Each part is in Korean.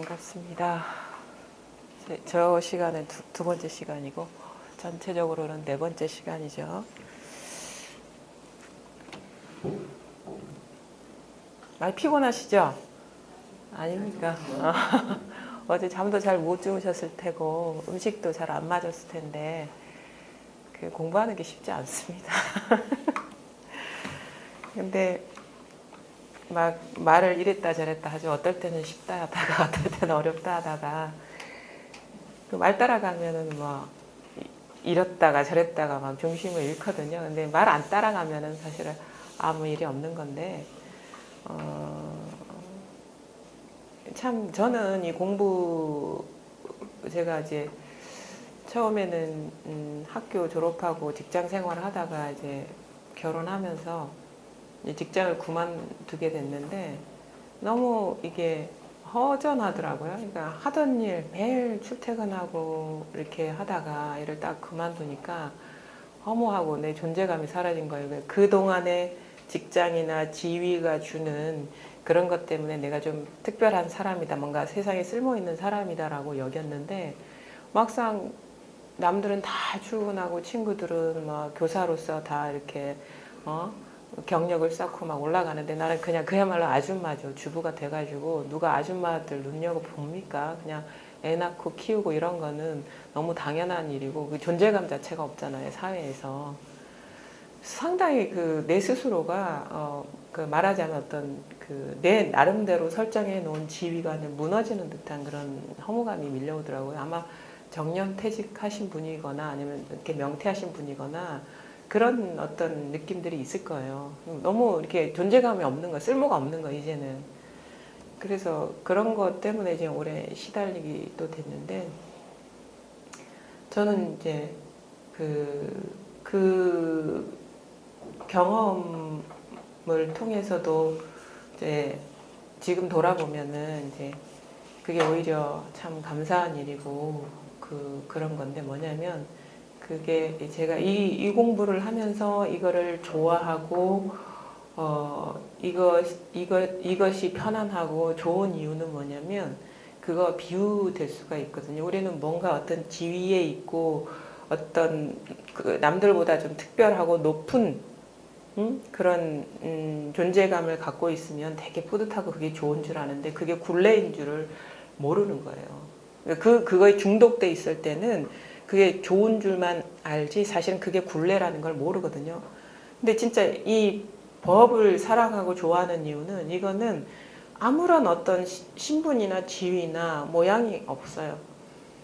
반갑습니다. 저 시간은 두 번째 시간이고 전체적으로는 네 번째 시간이죠. 많이 피곤하시죠? 아닙니까? 어제 잠도 잘 못 주무셨을 테고 음식도 잘 안 맞았을 텐데 공부하는 게 쉽지 않습니다. 근데 막 말을 이랬다 저랬다 하죠. 어떨 때는 쉽다 하다가 어떨 때는 어렵다 하다가 말 따라가면은 뭐 이랬다가 저랬다가 막 중심을 잃거든요. 근데 말 안 따라가면은 사실은 아무 일이 없는 건데 참 저는 이 공부 제가 이제 처음에는 학교 졸업하고 직장 생활을 하다가 이제 결혼하면서 이제 직장을 그만두게 됐는데 너무 이게 허전하더라고요. 그러니까 하던 일 매일 출퇴근하고 이렇게 하다가 일을 딱 그만두니까 허무하고 내 존재감이 사라진 거예요. 그동안의 직장이나 지위가 주는 그런 것 때문에 내가 좀 특별한 사람이다, 뭔가 세상에 쓸모있는 사람이다라고 여겼는데 막상 남들은 다 출근하고 친구들은 막 교사로서 다 이렇게 경력을 쌓고 막 올라가는데 나는 그냥 그야말로 아줌마죠. 주부가 돼가지고 누가 아줌마들 눈여겨 봅니까? 그냥 애 낳고 키우고 이런 거는 너무 당연한 일이고 그 존재감 자체가 없잖아요, 사회에서. 상당히 내 스스로가 그 말하자면 어떤 내 나름대로 설정해 놓은 지위관을 무너지는 듯한 그런 허무감이 밀려오더라고요. 아마 정년퇴직하신 분이거나 아니면 이렇게 명퇴하신 분이거나 그런 어떤 느낌들이 있을 거예요. 너무 이렇게 존재감이 없는 거, 쓸모가 없는 거 이제는. 그래서 그런 것 때문에 이제 오래 시달리기도 됐는데 저는 이제 그 경험을 통해서도 이제 지금 돌아보면은 이제 그게 오히려 참 감사한 일이고 그런 건데 뭐냐면 그게 제가 이 공부를 하면서 이거를 좋아하고 이것이 편안하고 좋은 이유는 뭐냐면 그거 비유될 수가 있거든요. 우리는 뭔가 어떤 지위에 있고 어떤 남들보다 좀 특별하고 높은 그런 존재감을 갖고 있으면 되게 뿌듯하고 그게 좋은 줄 아는데 그게 굴레인 줄을 모르는 거예요. 그거에 중독돼 있을 때는 그게 좋은 줄만 알지 사실은 그게 굴레라는 걸 모르거든요. 근데 진짜 이 법을 사랑하고 좋아하는 이유는 이거는 아무런 어떤 신분이나 지위나 모양이 없어요.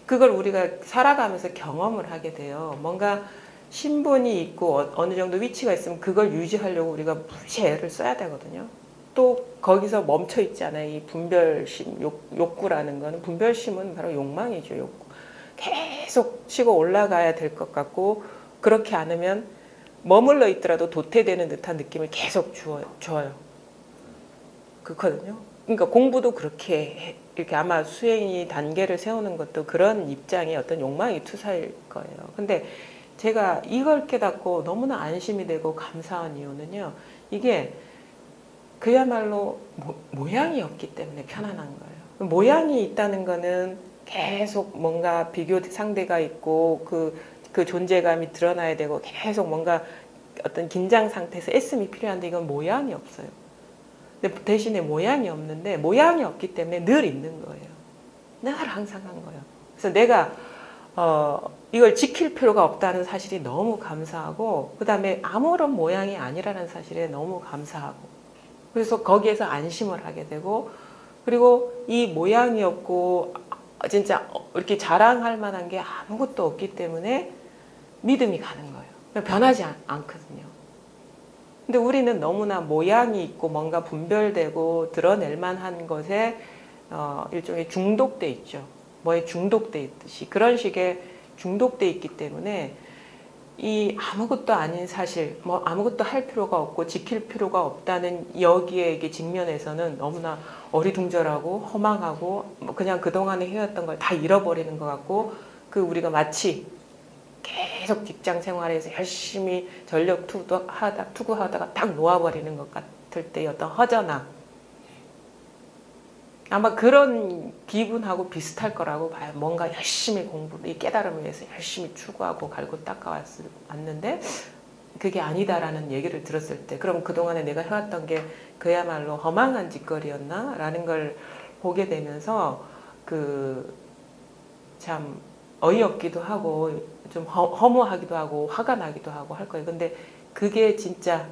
그걸 우리가 살아가면서 경험을 하게 돼요. 뭔가 신분이 있고 어느 정도 위치가 있으면 그걸 유지하려고 우리가 무지 애를 써야 되거든요. 또 거기서 멈춰 있지 않아요. 이 분별심, 욕구라는 거는 분별심은 바로 욕망이죠. 욕구. 계속 치고 올라가야 될 것 같고 그렇게 않으면 머물러 있더라도 도태되는 듯한 느낌을 계속 줘요. 그렇거든요. 그러니까 공부도 그렇게 이렇게 아마 수행이 단계를 세우는 것도 그런 입장의 어떤 욕망이 투사일 거예요. 근데 제가 이걸 깨닫고 너무나 안심이 되고 감사한 이유는요. 이게 그야말로 모양이 없기 때문에 편안한 거예요. 모양이 있다는 거는 계속 뭔가 비교 상대가 있고 그 존재감이 드러나야 되고 계속 뭔가 어떤 긴장 상태에서 애씀이 필요한데 이건 모양이 없어요. 근데 대신에 모양이 없는데 모양이 없기 때문에 늘 있는 거예요. 늘 항상 한 거예요. 그래서 내가 이걸 지킬 필요가 없다는 사실이 너무 감사하고 그 다음에 아무런 모양이 아니라는 사실에 너무 감사하고 그래서 거기에서 안심을 하게 되고 그리고 이 모양이 없고 진짜 이렇게 자랑할 만한 게 아무것도 없기 때문에 믿음이 가는 거예요. 변하지 않거든요. 근데 우리는 너무나 모양이 있고 뭔가 분별되고 드러낼 만한 것에 일종의 중독돼 있죠. 뭐에 중독돼 있듯이 그런 식의 중독돼 있기 때문에 이 아무것도 아닌 사실, 뭐 아무것도 할 필요가 없고 지킬 필요가 없다는 여기에 직면에서는 너무나 어리둥절하고 허망하고 뭐 그냥 그동안에 해왔던 걸 다 잃어버리는 것 같고 우리가 마치 계속 직장 생활에서 열심히 전력 투구하다가 딱 놓아버리는 것 같을 때의 어떤 허전함 아마 그런 기분하고 비슷할 거라고 봐요. 뭔가 열심히 공부를, 이 깨달음을 위해서 열심히 추구하고 갈고 닦아왔는데 그게 아니다라는 얘기를 들었을 때, 그럼 그동안에 내가 해왔던 게 그야말로 허망한 짓거리였나? 라는 걸 보게 되면서 참 어이없기도 하고 좀 허무하기도 하고 화가 나기도 하고 할 거예요. 근데 그게 진짜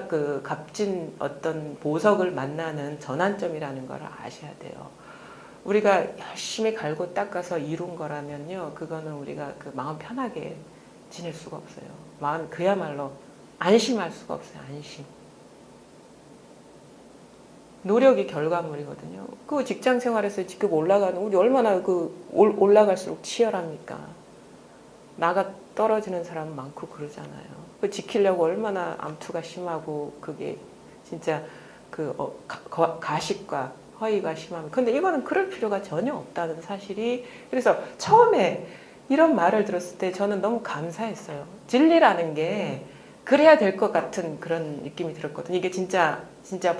그 값진 어떤 보석을 만나는 전환점이라는 걸 아셔야 돼요. 우리가 열심히 갈고 닦아서 이룬 거라면요, 그거는 우리가 그 마음 편하게 지낼 수가 없어요. 마음 그야말로 안심할 수가 없어요. 안심. 노력이 결과물이거든요. 그 직장 생활에서 직급 올라가는 우리 얼마나 올라갈수록 치열합니까? 나가 떨어지는 사람 많고 그러잖아요. 그 지키려고 얼마나 암투가 심하고 그게 진짜 가식과 허위가 심합니다. 근데 이거는 그럴 필요가 전혀 없다는 사실이, 그래서 처음에 이런 말을 들었을 때 저는 너무 감사했어요. 진리라는 게 그래야 될 것 같은 그런 느낌이 들었거든요. 이게 진짜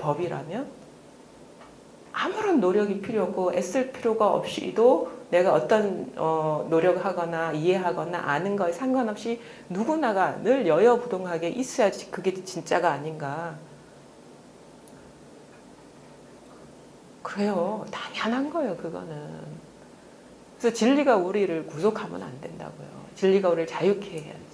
법이라면 아무런 노력이 필요 없고 애쓸 필요가 없이도 내가 어떤 노력하거나 이해하거나 아는 거에 상관없이 누구나가 늘 여여부동하게 있어야지 그게 진짜가 아닌가. 그래요. 당연한 거예요. 그거는. 그래서 진리가 우리를 구속하면 안 된다고요. 진리가 우리를 자유케 해야지.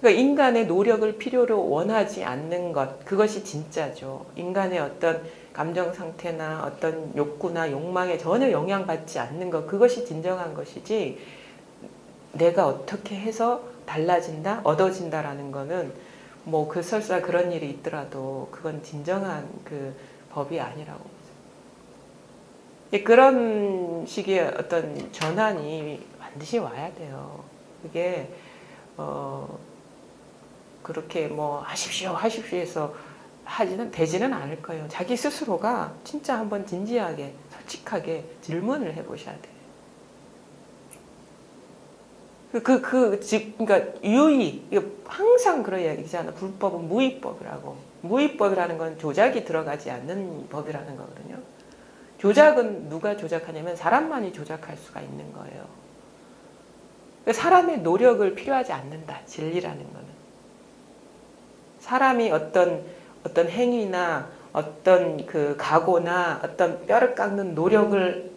그러니까 인간의 노력을 필요로 원하지 않는 것, 그것이 진짜죠. 인간의 어떤 감정 상태나 어떤 욕구나 욕망에 전혀 영향받지 않는 것, 그것이 진정한 것이지, 내가 어떻게 해서 달라진다, 얻어진다라는 거는 뭐 그 설사 그런 일이 있더라도 그건 진정한 그 법이 아니라고. 그런 식의 어떤 전환이 반드시 와야 돼요. 그게 그렇게 뭐 하십시오 해서 되지는 않을 거예요. 자기 스스로가 진짜 한번 진지하게 솔직하게 질문을 해보셔야 돼요. 그러니까 유의, 항상 그런 얘기잖아. 불법은 무위법이라고. 무위법이라는 건 조작이 들어가지 않는 법이라는 거거든요. 조작은 누가 조작하냐면 사람만이 조작할 수가 있는 거예요. 사람의 노력을 필요하지 않는다. 진리라는 거는. 사람이 어떤 행위나 어떤 그 각오나 어떤 뼈를 깎는 노력을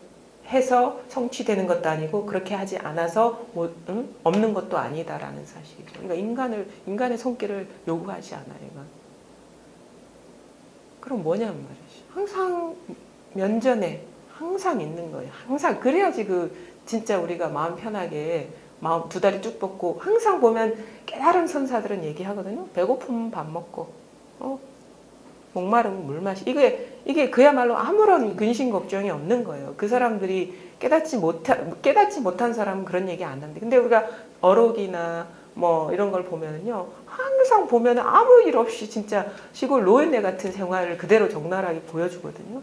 해서 성취되는 것도 아니고 그렇게 하지 않아서 없는 것도 아니다라는 사실이죠. 그러니까 인간의 손길을 요구하지 않아요. 이건. 그럼 뭐냐면 말이죠. 항상 면전에 항상 있는 거예요. 항상 그래야지 진짜 우리가 마음 편하게 마음 두 다리 쭉 뻗고, 항상 보면 깨달은 선사들은 얘기하거든요. 배고프면 밥 먹고, 목마르면 물 마시. 이게 그야말로 아무런 근심 걱정이 없는 거예요. 그 사람들이 깨닫지 못한 사람은 그런 얘기 안 하는데, 근데 우리가 어록이나 뭐 이런 걸 보면요, 항상 보면 아무 일 없이 진짜 시골 노인네 같은 생활을 그대로 적나라하게 보여주거든요.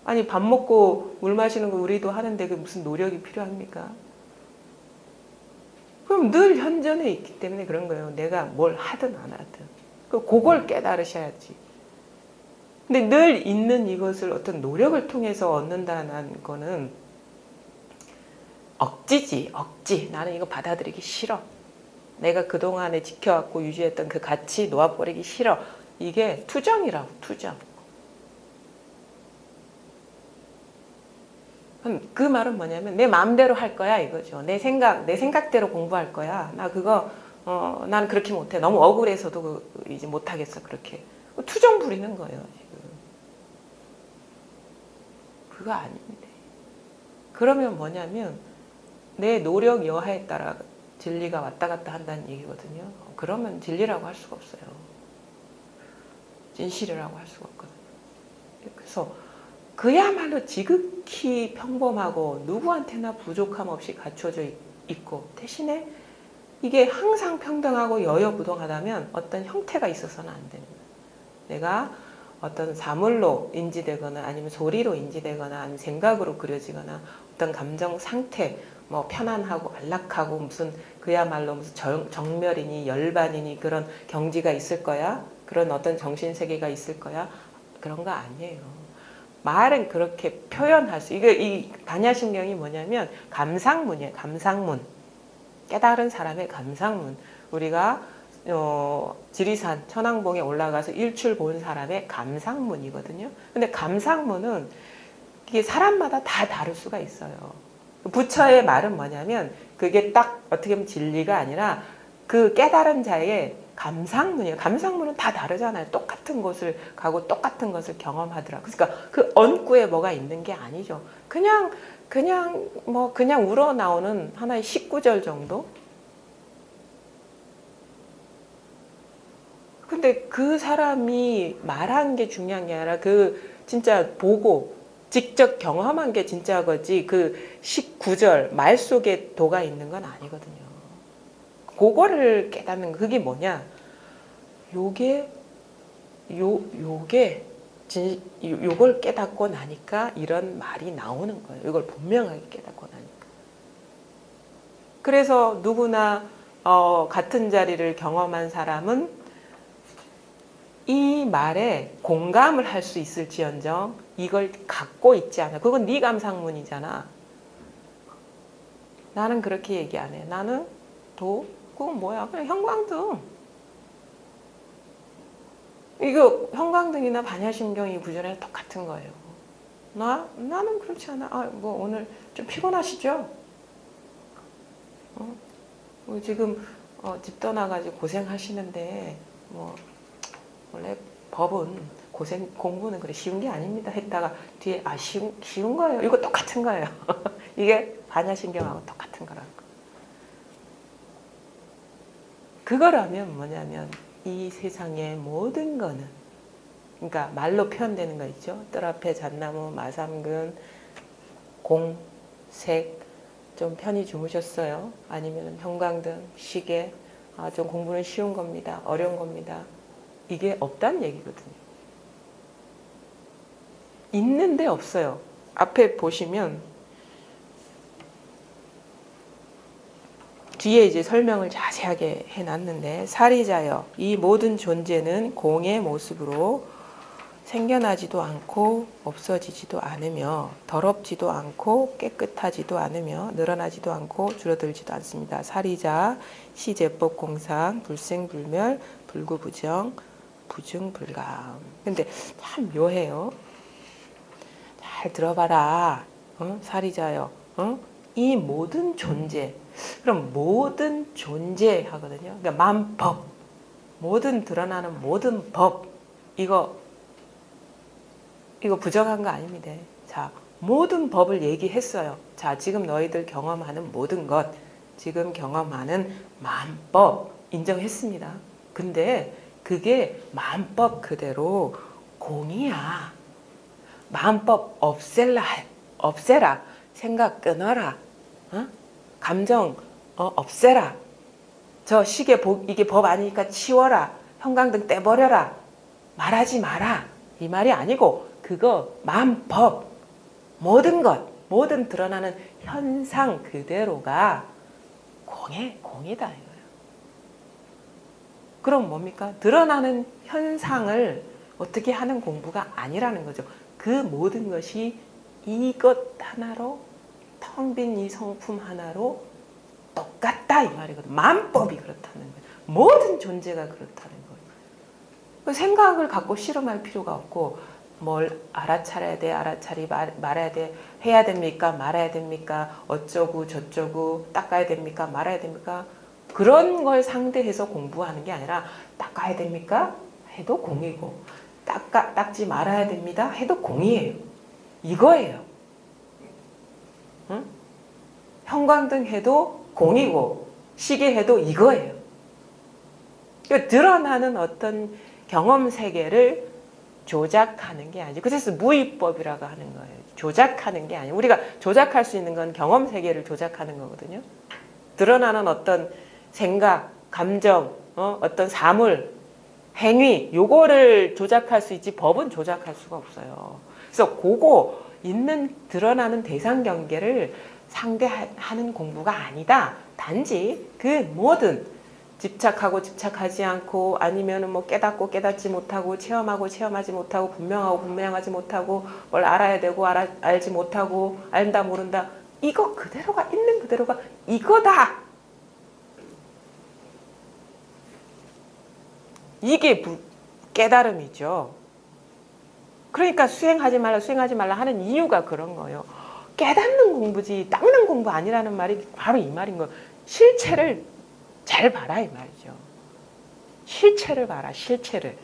아니 밥 먹고 물 마시는 거 우리도 하는데 그 무슨 노력이 필요합니까? 그럼 늘 현존에 있기 때문에 그런 거예요. 내가 뭘 하든 안 하든. 그걸 깨달으셔야지. 근데 늘 있는 이것을 어떤 노력을 통해서 얻는다는 거는 억지지, 억지. 나는 이거 받아들이기 싫어. 내가 그동안에 지켜왔고 유지했던 그 가치 놓아버리기 싫어. 이게 투정이라고, 투정. 그 말은 뭐냐면 내 마음대로 할 거야 이거죠. 내 생각대로 공부할 거야. 나 그거 나는 그렇게 못해. 너무 억울해서도 이제 못하겠어. 그렇게 투정 부리는 거예요 지금. 그거 아닙니다. 그러면 뭐냐면 내 노력 여하에 따라 진리가 왔다 갔다 한다는 얘기거든요. 그러면 진리라고 할 수가 없어요. 진실이라고 할 수가 없거든요. 그래서 그야말로 지극히 평범하고 누구한테나 부족함 없이 갖춰져 있고, 대신에 이게 항상 평등하고 여여부동하다면 어떤 형태가 있어서는 안 됩니다. 내가 어떤 사물로 인지되거나 아니면 소리로 인지되거나 아니면 생각으로 그려지거나 어떤 감정 상태, 뭐 편안하고 안락하고 무슨 그야말로 무슨 정멸이니 열반이니 그런 경지가 있을 거야. 그런 어떤 정신세계가 있을 거야. 그런 거 아니에요. 말은 그렇게 표현할 수, 이 반야심경이 뭐냐면 감상문이에요. 감상문. 깨달은 사람의 감상문. 우리가 지리산 천왕봉에 올라가서 일출 본 사람의 감상문이거든요. 근데 감상문은 이게 사람마다 다 다를 수가 있어요. 부처의 말은 뭐냐면 그게 딱 어떻게 보면 진리가 아니라 그 깨달은 자의 감상문이에요. 감상문은 다 다르잖아요. 똑같은 곳을 가고 똑같은 것을 경험하더라고요. 그러니까 그 언구에 뭐가 있는 게 아니죠. 그냥 우러나오는 하나의 19절 정도? 근데 그 사람이 말한 게 중요한 게 아니라 그 진짜 보고 직접 경험한 게 진짜 거지 그 19절 말 속에 도가 있는 건 아니거든요. 그거를 깨닫는 거. 그게 뭐냐? 요게 요걸 깨닫고 나니까 이런 말이 나오는 거예요. 이걸 분명하게 깨닫고 나니까. 그래서 누구나 같은 자리를 경험한 사람은 이 말에 공감을 할 수 있을지언정 이걸 갖고 있지 않아. 그건 네 감상문이잖아. 나는 그렇게 얘기 안 해. 나는 그건 뭐야? 그냥 형광등. 이거 형광등이나 반야심경이 구절이랑 똑같은 거예요. 나는 그렇지 않아. 뭐 오늘 좀 피곤하시죠? 지금 집 떠나가지고 고생하시는데 뭐 원래 법은 공부는 그래 쉬운 게 아닙니다 했다가 뒤에 쉬운 거예요. 이거 똑같은 거예요. 이게 반야심경하고 똑같은 거라는 거. 그거라면 뭐냐면 이 세상의 모든 거는 그러니까 말로 표현되는 거 있죠. 뜰 앞에 잣나무, 마삼근, 공, 색, 좀 편히 주무셨어요. 아니면 형광등, 시계, 좀 공부는 쉬운 겁니다. 어려운 겁니다. 이게 없다는 얘기거든요. 있는데 없어요. 앞에 보시면 뒤에 이제 설명을 자세하게 해놨는데 사리자여 이 모든 존재는 공의 모습으로 생겨나지도 않고 없어지지도 않으며 더럽지도 않고 깨끗하지도 않으며 늘어나지도 않고 줄어들지도 않습니다. 사리자 시제법공상 불생불멸 불구부정 부증불감. 근데 참 묘해요. 잘 들어봐라. 사리자여. 이 모든 존재. 그럼 모든 존재 하거든요. 그러니까 만법. 모든 드러나는 모든 법. 이거 부정한 거 아닙니다. 자, 모든 법을 얘기했어요. 자, 지금 너희들 경험하는 모든 것. 지금 경험하는 만법. 인정했습니다. 근데 그게 만법 그대로 공이야. 만법 없애라. 생각 끊어라. 감정 없애라. 저 시계 이게 법 아니니까 치워라. 형광등 떼버려라. 말하지 마라. 이 말이 아니고 그거 만법 모든 것 모든 드러나는 현상 그대로가 공이다 이거예요. 그럼 뭡니까? 드러나는 현상을 어떻게 하는 공부가 아니라는 거죠. 그 모든 것이 이것 하나로 텅 빈 이 성품 하나로 똑같다 이 말이거든. 만법이 그렇다는 거예요. 모든 존재가 그렇다는 거예요. 생각을 갖고 실험할 필요가 없고 뭘 알아차려야 돼, 알아차리 말아야 돼, 해야 됩니까, 말아야 됩니까, 어쩌고 저쩌고 닦아야 됩니까, 말아야 됩니까, 그런 걸 상대해서 공부하는 게 아니라 닦아야 됩니까 해도 공이고 닦지 말아야 됩니다 해도 공이에요. 이거예요. 응? 형광등 해도 공이고 시계 해도 이거예요. 그러니까 드러나는 어떤 경험 세계를 조작하는 게 아니죠. 그래서 무위법이라고 하는 거예요. 조작하는 게 아니에요. 우리가 조작할 수 있는 건 경험 세계를 조작하는 거거든요. 드러나는 어떤 생각, 감정, 어떤 사물, 행위 요거를 조작할 수 있지 법은 조작할 수가 없어요. 그래서 그거 있는 드러나는 대상 경계를 상대하는 공부가 아니다. 단지 그 모든 집착하고 집착하지 않고 아니면은 뭐 깨닫고 깨닫지 못하고 체험하고 체험하지 못하고 분명하고 분명하지 못하고 뭘 알아야 되고 알지 못하고 안다 모른다 이거 그대로가 있는 그대로가 이거다. 이게 깨달음이죠. 그러니까 수행하지 말라 하는 이유가 그런 거예요. 깨닫는 공부지 닦는 공부 아니라는 말이 바로 이 말인 거예요. 실체를 잘 봐라 이 말이죠. 실체를 봐라 실체를.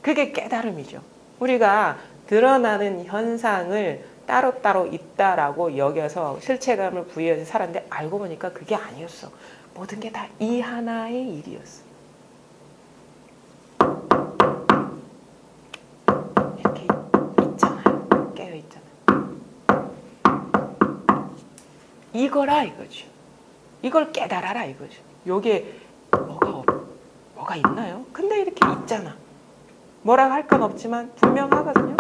그게 깨달음이죠. 우리가 드러나는 현상을 따로따로 있다라고 여겨서 실체감을 부여해서 살았는데 알고 보니까 그게 아니었어. 모든 게 다 이 하나의 일이었어. 이렇게 있잖아요. 깨어있잖아요. 이거라 이거죠. 이걸 깨달아라 이거죠. 요게 뭐가 있나요? 근데 이렇게 있잖아. 뭐라고 할 건 없지만 분명하거든요.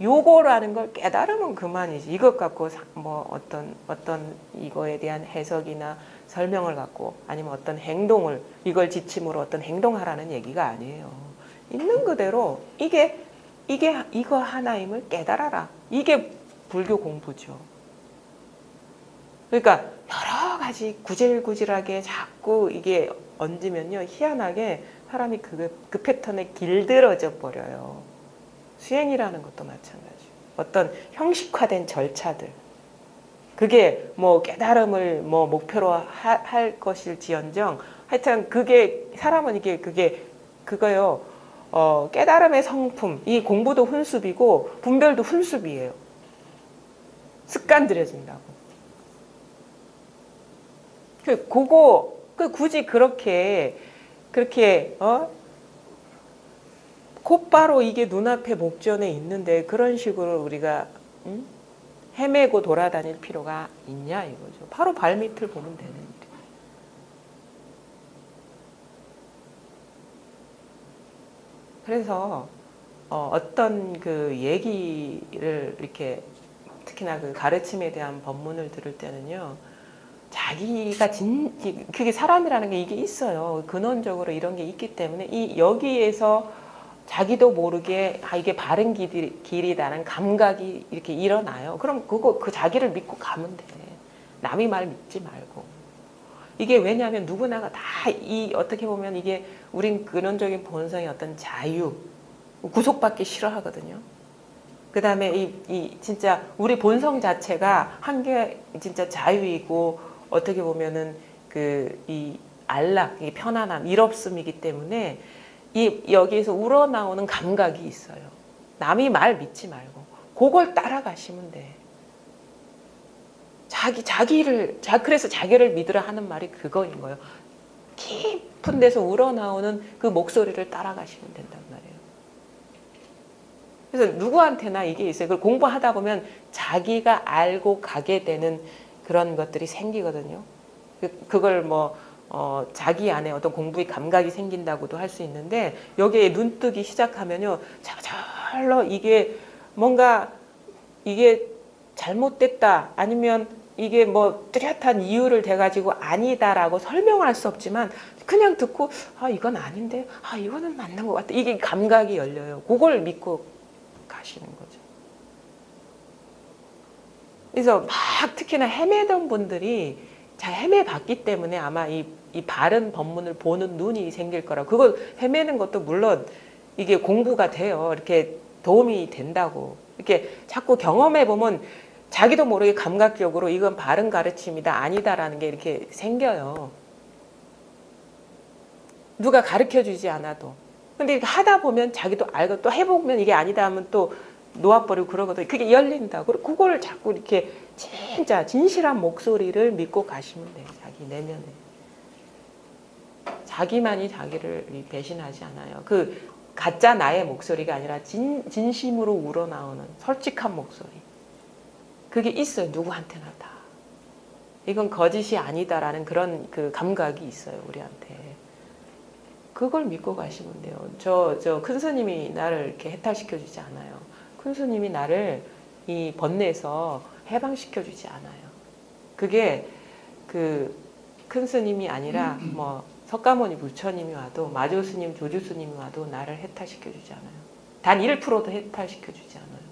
요거라는 걸 깨달으면 그만이지. 이것 갖고 뭐 어떤 이거에 대한 해석이나 설명을 갖고 아니면 어떤 행동을 이걸 지침으로 어떤 행동하라는 얘기가 아니에요. 있는 그대로 이거 하나임을 깨달아라. 이게 불교 공부죠. 그러니까 여러 가지 구질구질하게 자꾸 이게 얹으면요. 희한하게 사람이 그 패턴에 길들어져 버려요. 수행이라는 것도 마찬가지예요. 어떤 형식화된 절차들. 그게 뭐 깨달음을 뭐 목표로 할 것일지언정 하여튼 그게 사람은 그거요. 깨달음의 성품. 이 공부도 훈습이고 분별도 훈습이에요. 습관 들여진다고. 굳이 그렇게 곧바로 이게 눈앞에 목전에 있는데 그런 식으로 우리가 헤매고 돌아다닐 필요가 있냐 이거죠. 바로 발밑을 보면 되는 일이에요. 그래서 어떤 그 얘기를 이렇게 특히나 그 가르침에 대한 법문을 들을 때는요. 자기가 그게 사람이라는 게 이게 있어요. 근원적으로 이런 게 있기 때문에 여기에서 자기도 모르게 이게 바른 길이라는 감각이 이렇게 일어나요. 그럼 그 자기를 믿고 가면 돼. 남이 말 믿지 말고. 이게 왜냐하면 누구나가 다 어떻게 보면 이게 우린 근원적인 본성의 어떤 자유, 구속받기 싫어하거든요. 그 다음에 진짜 우리 본성 자체가 한계 진짜 자유이고 어떻게 보면은 이 안락, 이 편안함, 일없음이기 때문에 여기에서 우러나오는 감각이 있어요. 남이 말 믿지 말고 그걸 따라가시면 돼. 그래서 자기를 믿으라 하는 말이 그거인 거예요. 깊은 데서 우러나오는 그 목소리를 따라가시면 된단 말이에요. 그래서 누구한테나 이게 있어요. 그걸 공부하다 보면 자기가 알고 가게 되는 그런 것들이 생기거든요. 그걸 자기 안에 어떤 공부의 감각이 생긴다고도 할 수 있는데 여기에 눈뜨기 시작하면요. 저절로 이게 뭔가 이게 잘못됐다 아니면 이게 뭐 뚜렷한 이유를 대가지고 아니다라고 설명할 수 없지만 그냥 듣고 이건 아닌데 이거는 맞는 것 같다. 이게 감각이 열려요. 그걸 믿고 가시는 거죠. 그래서 막 특히나 헤매던 분들이 잘 헤매봤기 때문에 아마 이 바른 법문을 보는 눈이 생길 거라고. 그걸 헤매는 것도 물론 이게 공부가 돼요. 이렇게 도움이 된다고. 이렇게 자꾸 경험해보면 자기도 모르게 감각적으로 이건 바른 가르침이다, 아니다라는 게 이렇게 생겨요. 누가 가르쳐주지 않아도. 근데 이렇게 하다 보면 자기도 알고 또 해보면 이게 아니다 하면 또 놓아버리고 그러거든요. 그게 열린다고. 그걸 자꾸 이렇게 진짜 진실한 목소리를 믿고 가시면 돼요. 자기 내면에. 자기만이 자기를 배신하지 않아요. 그 가짜 나의 목소리가 아니라 진심으로 우러나오는 솔직한 목소리. 그게 있어요. 누구한테나 다. 이건 거짓이 아니다라는 그런 그 감각이 있어요. 우리한테. 그걸 믿고 가시면 돼요. 저 큰 스님이 나를 이렇게 해탈시켜 주지 않아요. 큰 스님이 나를 이 번뇌에서 해방시켜 주지 않아요. 그게 그 큰 스님이 아니라 뭐 석가모니 부처님이 와도 마조스님, 조주스님이 와도 나를 해탈시켜주지 않아요. 단 1%도 해탈시켜주지 않아요.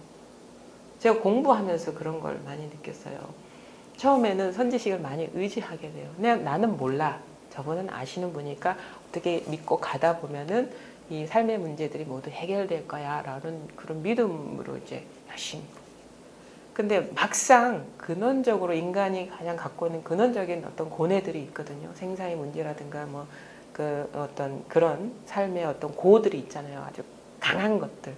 제가 공부하면서 그런 걸 많이 느꼈어요. 처음에는 선지식을 많이 의지하게 돼요. 그냥 나는 몰라. 저분은 아시는 분이니까 어떻게 믿고 가다 보면은 이 삶의 문제들이 모두 해결될 거야 라는 그런 믿음으로 이제 열심히. 근데 막상 근원적으로 인간이 가장 갖고 있는 근원적인 어떤 고뇌들이 있거든요. 생사의 문제라든가 뭐 그 어떤 그런 삶의 어떤 고들이 있잖아요. 아주 강한 것들.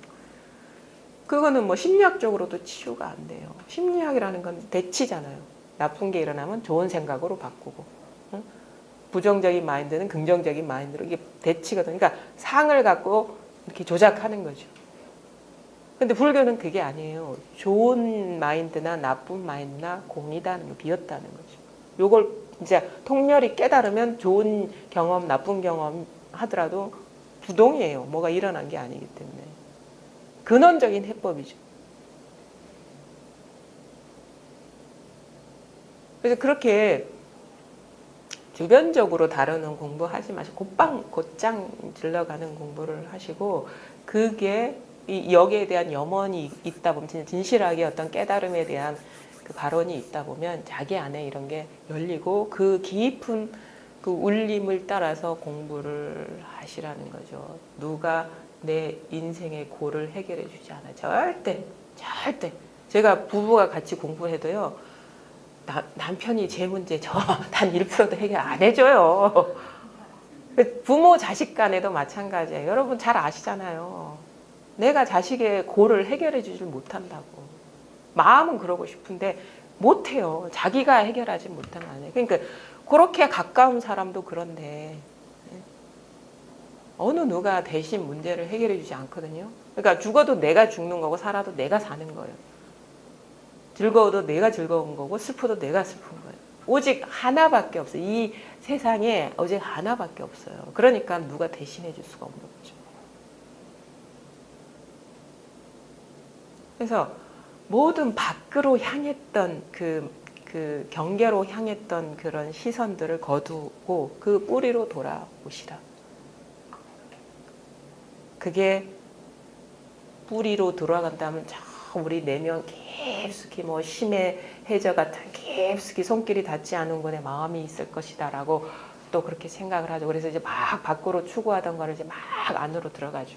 그거는 뭐 심리학적으로도 치유가 안 돼요. 심리학이라는 건 대치잖아요. 나쁜 게 일어나면 좋은 생각으로 바꾸고, 응? 부정적인 마인드는 긍정적인 마인드로 이게 대치거든요. 그러니까 상을 갖고 이렇게 조작하는 거죠. 근데 불교는 그게 아니에요. 좋은 마인드나 나쁜 마인드나 공이다는 거, 비었다는 거죠. 요걸 이제 통렬히 깨달으면 좋은 경험, 나쁜 경험 하더라도 부동이에요. 뭐가 일어난 게 아니기 때문에. 근원적인 해법이죠. 그래서 그렇게 주변적으로 다루는 공부하지 마시고 곧장 질러가는 공부를 하시고 그게 여기에 대한 염원이 있다 보면 진실하게 어떤 깨달음에 대한 그 발언이 있다 보면 자기 안에 이런 게 열리고 그 깊은 그 울림을 따라서 공부를 하시라는 거죠. 누가 내 인생의 고를 해결해 주지 않아요. 절대. 제가 부부가 같이 공부해도요. 남편이 제 문제 저 단 1%도 해결 안 해줘요. 부모 자식 간에도 마찬가지예요. 여러분 잘 아시잖아요. 내가 자식의 고를 해결해 주질 못한다고. 마음은 그러고 싶은데 못해요. 자기가 해결하지 못하면 안 해요. 그러니까 그렇게 가까운 사람도 그런데 어느 누가 대신 문제를 해결해 주지 않거든요. 그러니까 죽어도 내가 죽는 거고 살아도 내가 사는 거예요. 즐거워도 내가 즐거운 거고 슬퍼도 내가 슬픈 거예요. 오직 하나밖에 없어요. 이 세상에 오직 하나밖에 없어요. 그러니까 누가 대신해 줄 수가 없는 거죠. 그래서 모든 밖으로 향했던 그 경계로 향했던 그런 시선들을 거두고 그 뿌리로 돌아오시라. 그게 뿌리로 돌아간다면 저 우리 내면 깊숙이 뭐 심해 해저 같은 깊숙이 손길이 닿지 않은 곳에 마음이 있을 것이다라고 또 그렇게 생각을 하죠. 그래서 이제 막 밖으로 추구하던 거를 이제 막 안으로 들어가죠.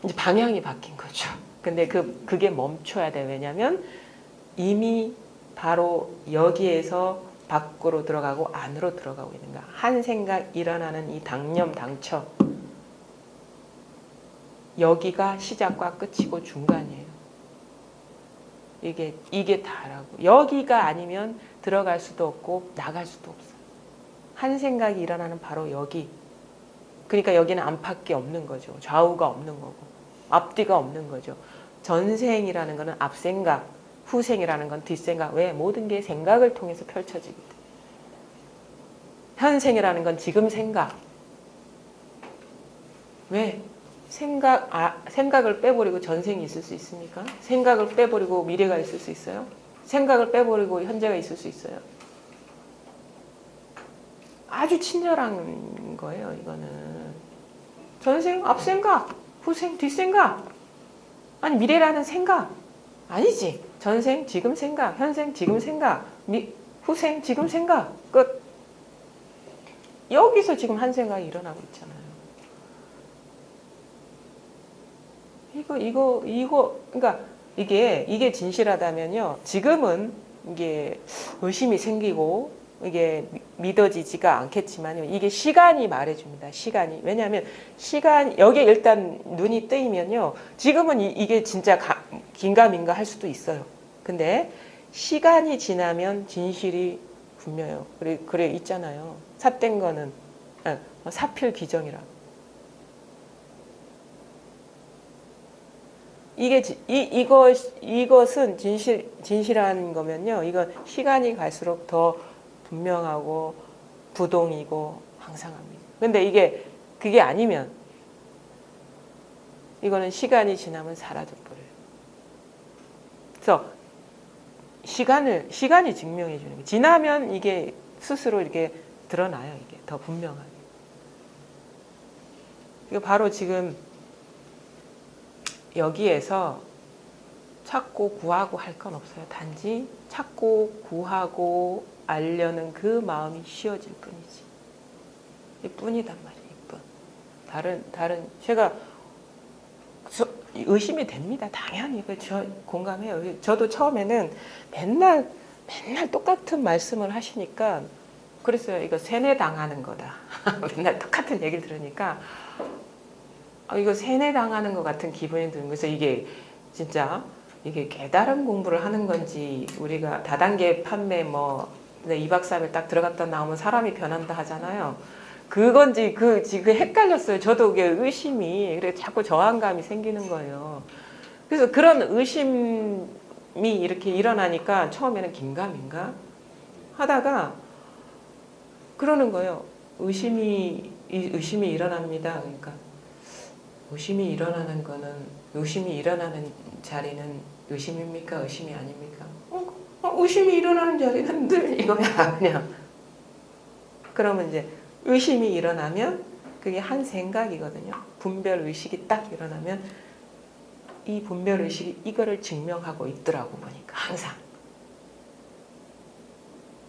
이제 방향이 바뀐 거죠. 근데 그게 멈춰야 돼. 왜냐면 이미 바로 여기에서 밖으로 들어가고 안으로 들어가고 있는 거야. 한 생각 일어나는 이 당념 당처. 여기가 시작과 끝이고 중간이에요. 이게 다라고. 여기가 아니면 들어갈 수도 없고 나갈 수도 없어요. 한 생각이 일어나는 바로 여기. 그러니까 여기는 안팎이 없는 거죠. 좌우가 없는 거고 앞뒤가 없는 거죠. 전생이라는 거는 앞생각, 후생이라는 건 뒷생각. 왜? 모든 게 생각을 통해서 펼쳐지기 때문에. 현생이라는 건 지금 생각. 왜? 생각을 빼버리고 전생이 있을 수 있습니까? 생각을 빼버리고 미래가 있을 수 있어요? 생각을 빼버리고 현재가 있을 수 있어요? 아주 친절한 거예요, 이거는. 전생, 앞생각, 후생, 뒷생각. 아니, 미래라는 생각. 아니지. 전생, 지금 생각, 현생, 지금 생각, 후생, 지금 생각. 끝. 여기서 지금 한 생각이 일어나고 있잖아요. 그러니까 이게 진실하다면요. 지금은 이게 의심이 생기고 이게 믿어지지가 않겠지만요. 이게 시간이 말해줍니다. 시간이. 왜냐하면 여기에 일단 눈이 뜨이면요. 지금은 이게 진짜 긴가민가 할 수도 있어요. 근데 시간이 지나면 진실이 분명해요. 그래 있잖아요. 삿된 거는 사필귀정이라고. 이것은 진실한 거면요. 이건 시간이 갈수록 더 분명하고 부동이고 항상합니다. 근데 그게 아니면 이거는 시간이 지나면 사라져 버려요. 그래서 시간이 증명해 주는 거예요. 지나면 이게 스스로 이렇게 드러나요. 이게 더 분명하게. 이거 바로 지금 여기에서 찾고 구하고 할 건 없어요. 단지 찾고 구하고 알려는 그 마음이 쉬워질 뿐이지. 이뿐이단 말이에요. 이뿐. 다른 제가 의심이 됩니다. 당연히 저 공감해요. 저도 처음에는 맨날 똑같은 말씀을 하시니까 그랬어요. 이거 세뇌당하는 거다. 맨날 똑같은 얘기를 들으니까 이거 세뇌당하는 것 같은 기분이 드는 거예요. 그래서 이게 진짜 이게 깨달음 공부를 하는 건지 우리가 다단계 판매 뭐 2박 3일 딱 들어갔다 나오면 사람이 변한다 하잖아요. 그건지 지금 헷갈렸어요. 저도 그게 의심이 그래 자꾸 저항감이 생기는 거예요. 그래서 그런 의심이 이렇게 일어나니까 처음에는 긴가민가 하다가 그러는 거예요. 의심이 일어납니다. 그러니까 의심이 일어나는 거는 의심이 일어나는 자리는 의심입니까? 의심이 아닙니까? 의심이 일어나는 자리는 늘 이거야 그냥. 그러면 이제 의심이 일어나면 그게 한 생각이거든요. 분별의식이 딱 일어나면 이 분별의식이 이거를 증명하고 있더라고 보니까 항상.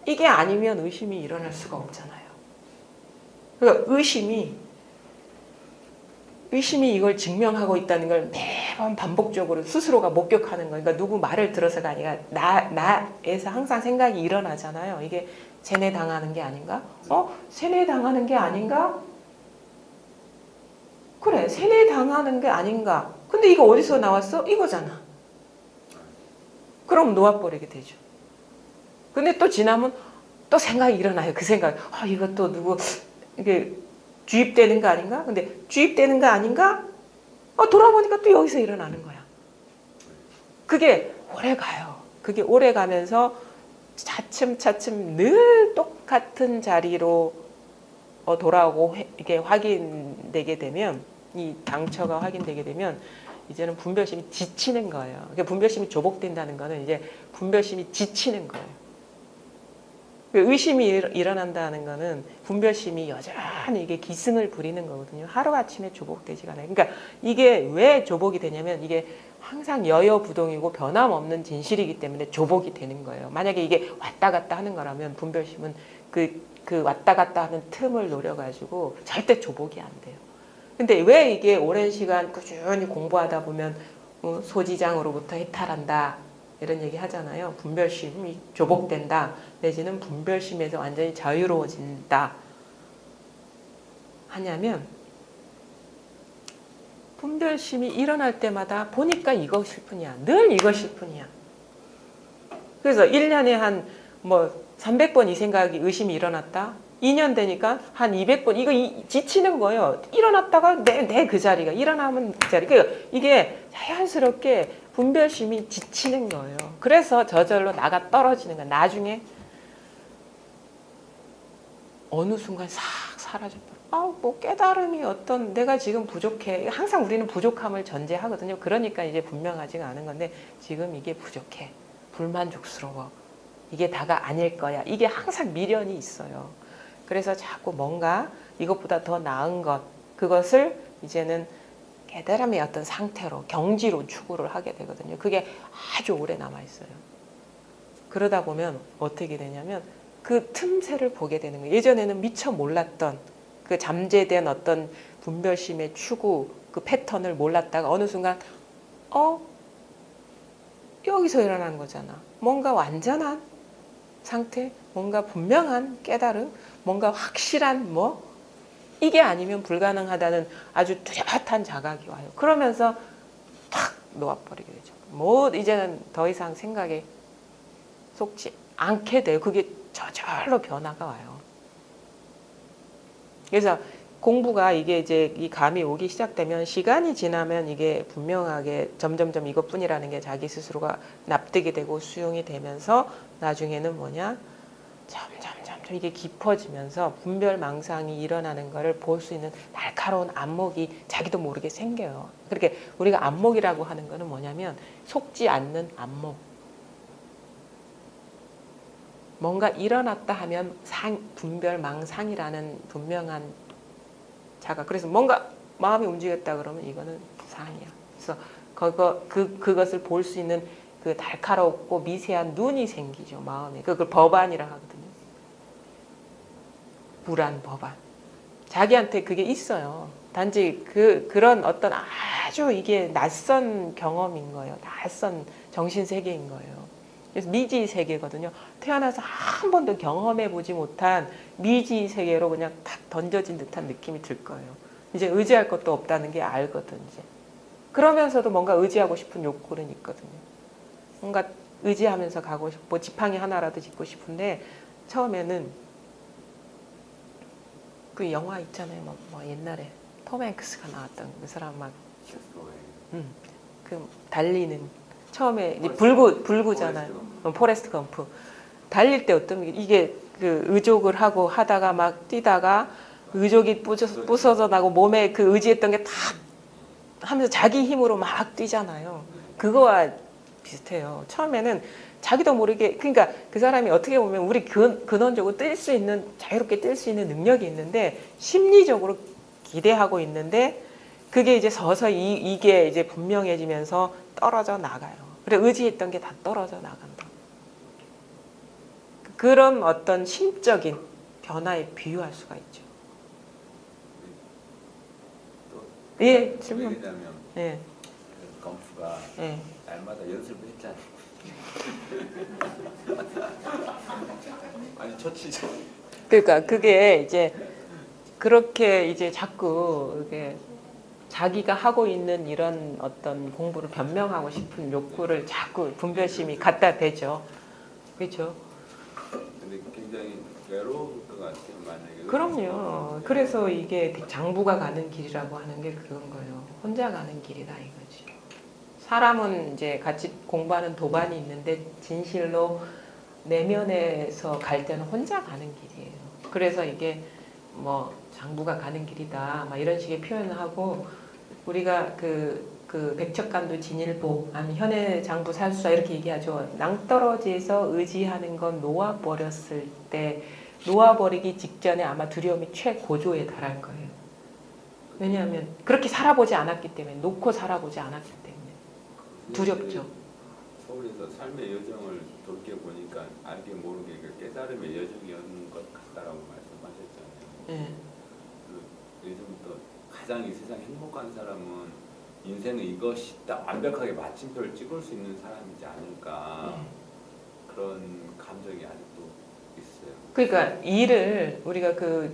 이게 아니면 의심이 일어날 수가 없잖아요. 그러니까 의심이 이걸 증명하고 있다는 걸 매번 반복적으로 스스로가 목격하는 거예요. 그러니까 누구 말을 들어서가 아니라 나에서 항상 생각이 일어나잖아요. 이게 세뇌당하는 게 아닌가? 세뇌당하는 게 아닌가? 그래, 세뇌당하는 게 아닌가? 근데 이거 어디서 나왔어? 이거잖아. 그럼 놓아버리게 되죠. 근데 또 지나면 또 생각이 일어나요. 그 생각. 이거 또 누구 이게 주입되는 거 아닌가? 근데 주입되는 거 아닌가? 돌아보니까 또 여기서 일어나는 거야. 그게 오래 가요. 그게 오래 가면서 차츰차츰 늘 똑같은 자리로 돌아오고 이게 확인되게 되면 이 당처가 확인되게 되면 이제는 분별심이 지치는 거예요. 그러니까 분별심이 조복된다는 거는 이제 분별심이 지치는 거예요. 의심이 일어난다는 거는 분별심이 여전히 이게 기승을 부리는 거거든요. 하루아침에 조복되지가 않아요. 그러니까 이게 왜 조복이 되냐면 이게 항상 여여부동이고 변함없는 진실이기 때문에 조복이 되는 거예요. 만약에 이게 왔다 갔다 하는 거라면 분별심은 그 왔다 갔다 하는 틈을 노려가지고 절대 조복이 안 돼요. 근데 왜 이게 오랜 시간 꾸준히 공부하다 보면 소지장으로부터 해탈한다. 이런 얘기 하잖아요. 분별심이 조복된다. 내지는 분별심에서 완전히 자유로워진다. 하냐면 분별심이 일어날 때마다 보니까 이것일 뿐이야. 늘 이것일 뿐이야. 그래서 1년에 한 300번 이 생각이 의심이 일어났다. 2년 되니까 한 200번 이거 지치는 거예요. 일어났다가 내 그 자리가 일어나면 그 자리. 그러니까 이게 자연스럽게 분별심이 지치는 거예요. 그래서 저절로 나가 떨어지는 거야. 나중에 어느 순간 싹 사라져버려. 깨달음이 어떤 내가 지금 부족해. 항상 우리는 부족함을 전제하거든요. 그러니까 이제 분명하지가 않은 건데 지금 이게 부족해. 불만족스러워. 이게 다가 아닐 거야. 이게 항상 미련이 있어요. 그래서 자꾸 뭔가 이것보다 더 나은 것, 그것을 이제는 깨달음의 어떤 상태로, 경지로 추구를 하게 되거든요. 그게 아주 오래 남아있어요. 그러다 보면 어떻게 되냐면 그 틈새를 보게 되는 거예요. 예전에는 미처 몰랐던 그 잠재된 어떤 분별심의 추구, 그 패턴을 몰랐다가 어느 순간 여기서 일어나는 거잖아. 뭔가 완전한 상태, 뭔가 분명한 깨달음, 뭔가 확실한 이게 아니면 불가능하다는 아주 뚜렷한 자각이 와요. 그러면서 탁 놓아버리게 되죠. 이제는 더 이상 생각에 속지 않게 돼요. 그게 저절로 변화가 와요. 그래서 공부가 이게 이제 이 감이 오기 시작되면 시간이 지나면 이게 분명하게 점점점 이것뿐이라는 게 자기 스스로가 납득이 되고 수용이 되면서 나중에는 점점 이게 깊어지면서 분별망상이 일어나는 것을 볼 수 있는 날카로운 안목이 자기도 모르게 생겨요. 그렇게 우리가 안목이라고 하는 거는 뭐냐면 속지 않는 안목. 뭔가 일어났다 하면 분별망상이라는 분명한 자각. 그래서 뭔가 마음이 움직였다 그러면 이거는 상이야. 그래서 그것을 볼 수 있는 그 날카롭고 미세한 눈이 생기죠, 마음에. 그걸 법안이라 하거든요. 불안 법안. 자기한테 그게 있어요. 단지 그런 어떤 아주 이게 낯선 경험인 거예요. 낯선 정신 세계인 거예요. 그래서 미지 세계거든요. 태어나서 한 번도 경험해 보지 못한 미지 세계로 그냥 탁 던져진 듯한 느낌이 들 거예요. 이제 의지할 것도 없다는 게 알거든, 이제. 그러면서도 뭔가 의지하고 싶은 욕구는 있거든요. 뭔가 의지하면서 가고 싶고, 지팡이 하나라도 짚고 싶은데, 처음에는 그 영화 있잖아요. 뭐 옛날에 톰 행크스가 나왔던 그 사람 막, 그 달리는, 처음에 이제 불구잖아요. 포레스트 검프. 달릴 때 어떤 이게 그 의족을 하고 하다가 막 뛰다가 의족이 부서져 나고 몸에 그 의지했던 게 다 하면서 자기 힘으로 막 뛰잖아요. 그거와 비슷해요. 처음에는 자기도 모르게, 그러니까 그 사람이 어떻게 보면 우리 근원적으로 뛸 수 있는, 자유롭게 뛸 수 있는 능력이 있는데 심리적으로 기대하고 있는데 그게 이제 서서히 이게 이제 분명해지면서 떨어져 나가요. 그래 의지했던 게 다 떨어져 나간다. 그런 어떤 심적인 변화에 비유할 수가 있죠. 예, 질문. 얘기하면 예. 검프가 예. 날마다 연습을 했잖아요. 아니 처치죠. 그러니까 그게 이제 그렇게 이제 자꾸 이게 자기가 하고 있는 이런 어떤 공부를 변명하고 싶은 욕구를 자꾸 분별심이 갖다 대죠. 그렇죠? 근데 굉장히 외로울 것 같아요. 만약에. 그럼요. 그래서 이게 장부가 가는 길이라고 하는 게 그건 거예요. 혼자 가는 길이다 이거지. 사람은 이제 같이 공부하는 도반이 있는데 진실로 내면에서 갈 때는 혼자 가는 길이에요. 그래서 이게 뭐 장부가 가는 길이다 막 이런 식의 표현을 하고 우리가 그 백척간도 진일보 아니 현해 장부 살수사 이렇게 얘기하죠. 낭떠러지에서 의지하는 건 놓아버렸을 때 놓아버리기 직전에 아마 두려움이 최고조에 달할 거예요. 왜냐하면 그렇게 살아보지 않았기 때문에 놓고 살아보지 않았기 때문에 두렵죠. 서울에서 삶의 여정을 돌이켜보니까 알게 모르게 그 깨달음의 여정이었는 것 같다라고 말씀하셨잖아요. 네. 요즘부터 가장 이 세상 행복한 사람은 인생은 이것이 딱 완벽하게 마침표를 찍을 수 있는 사람이지 않을까. 네. 그런 감정이 아직도 있어요. 그러니까 일을 우리가 그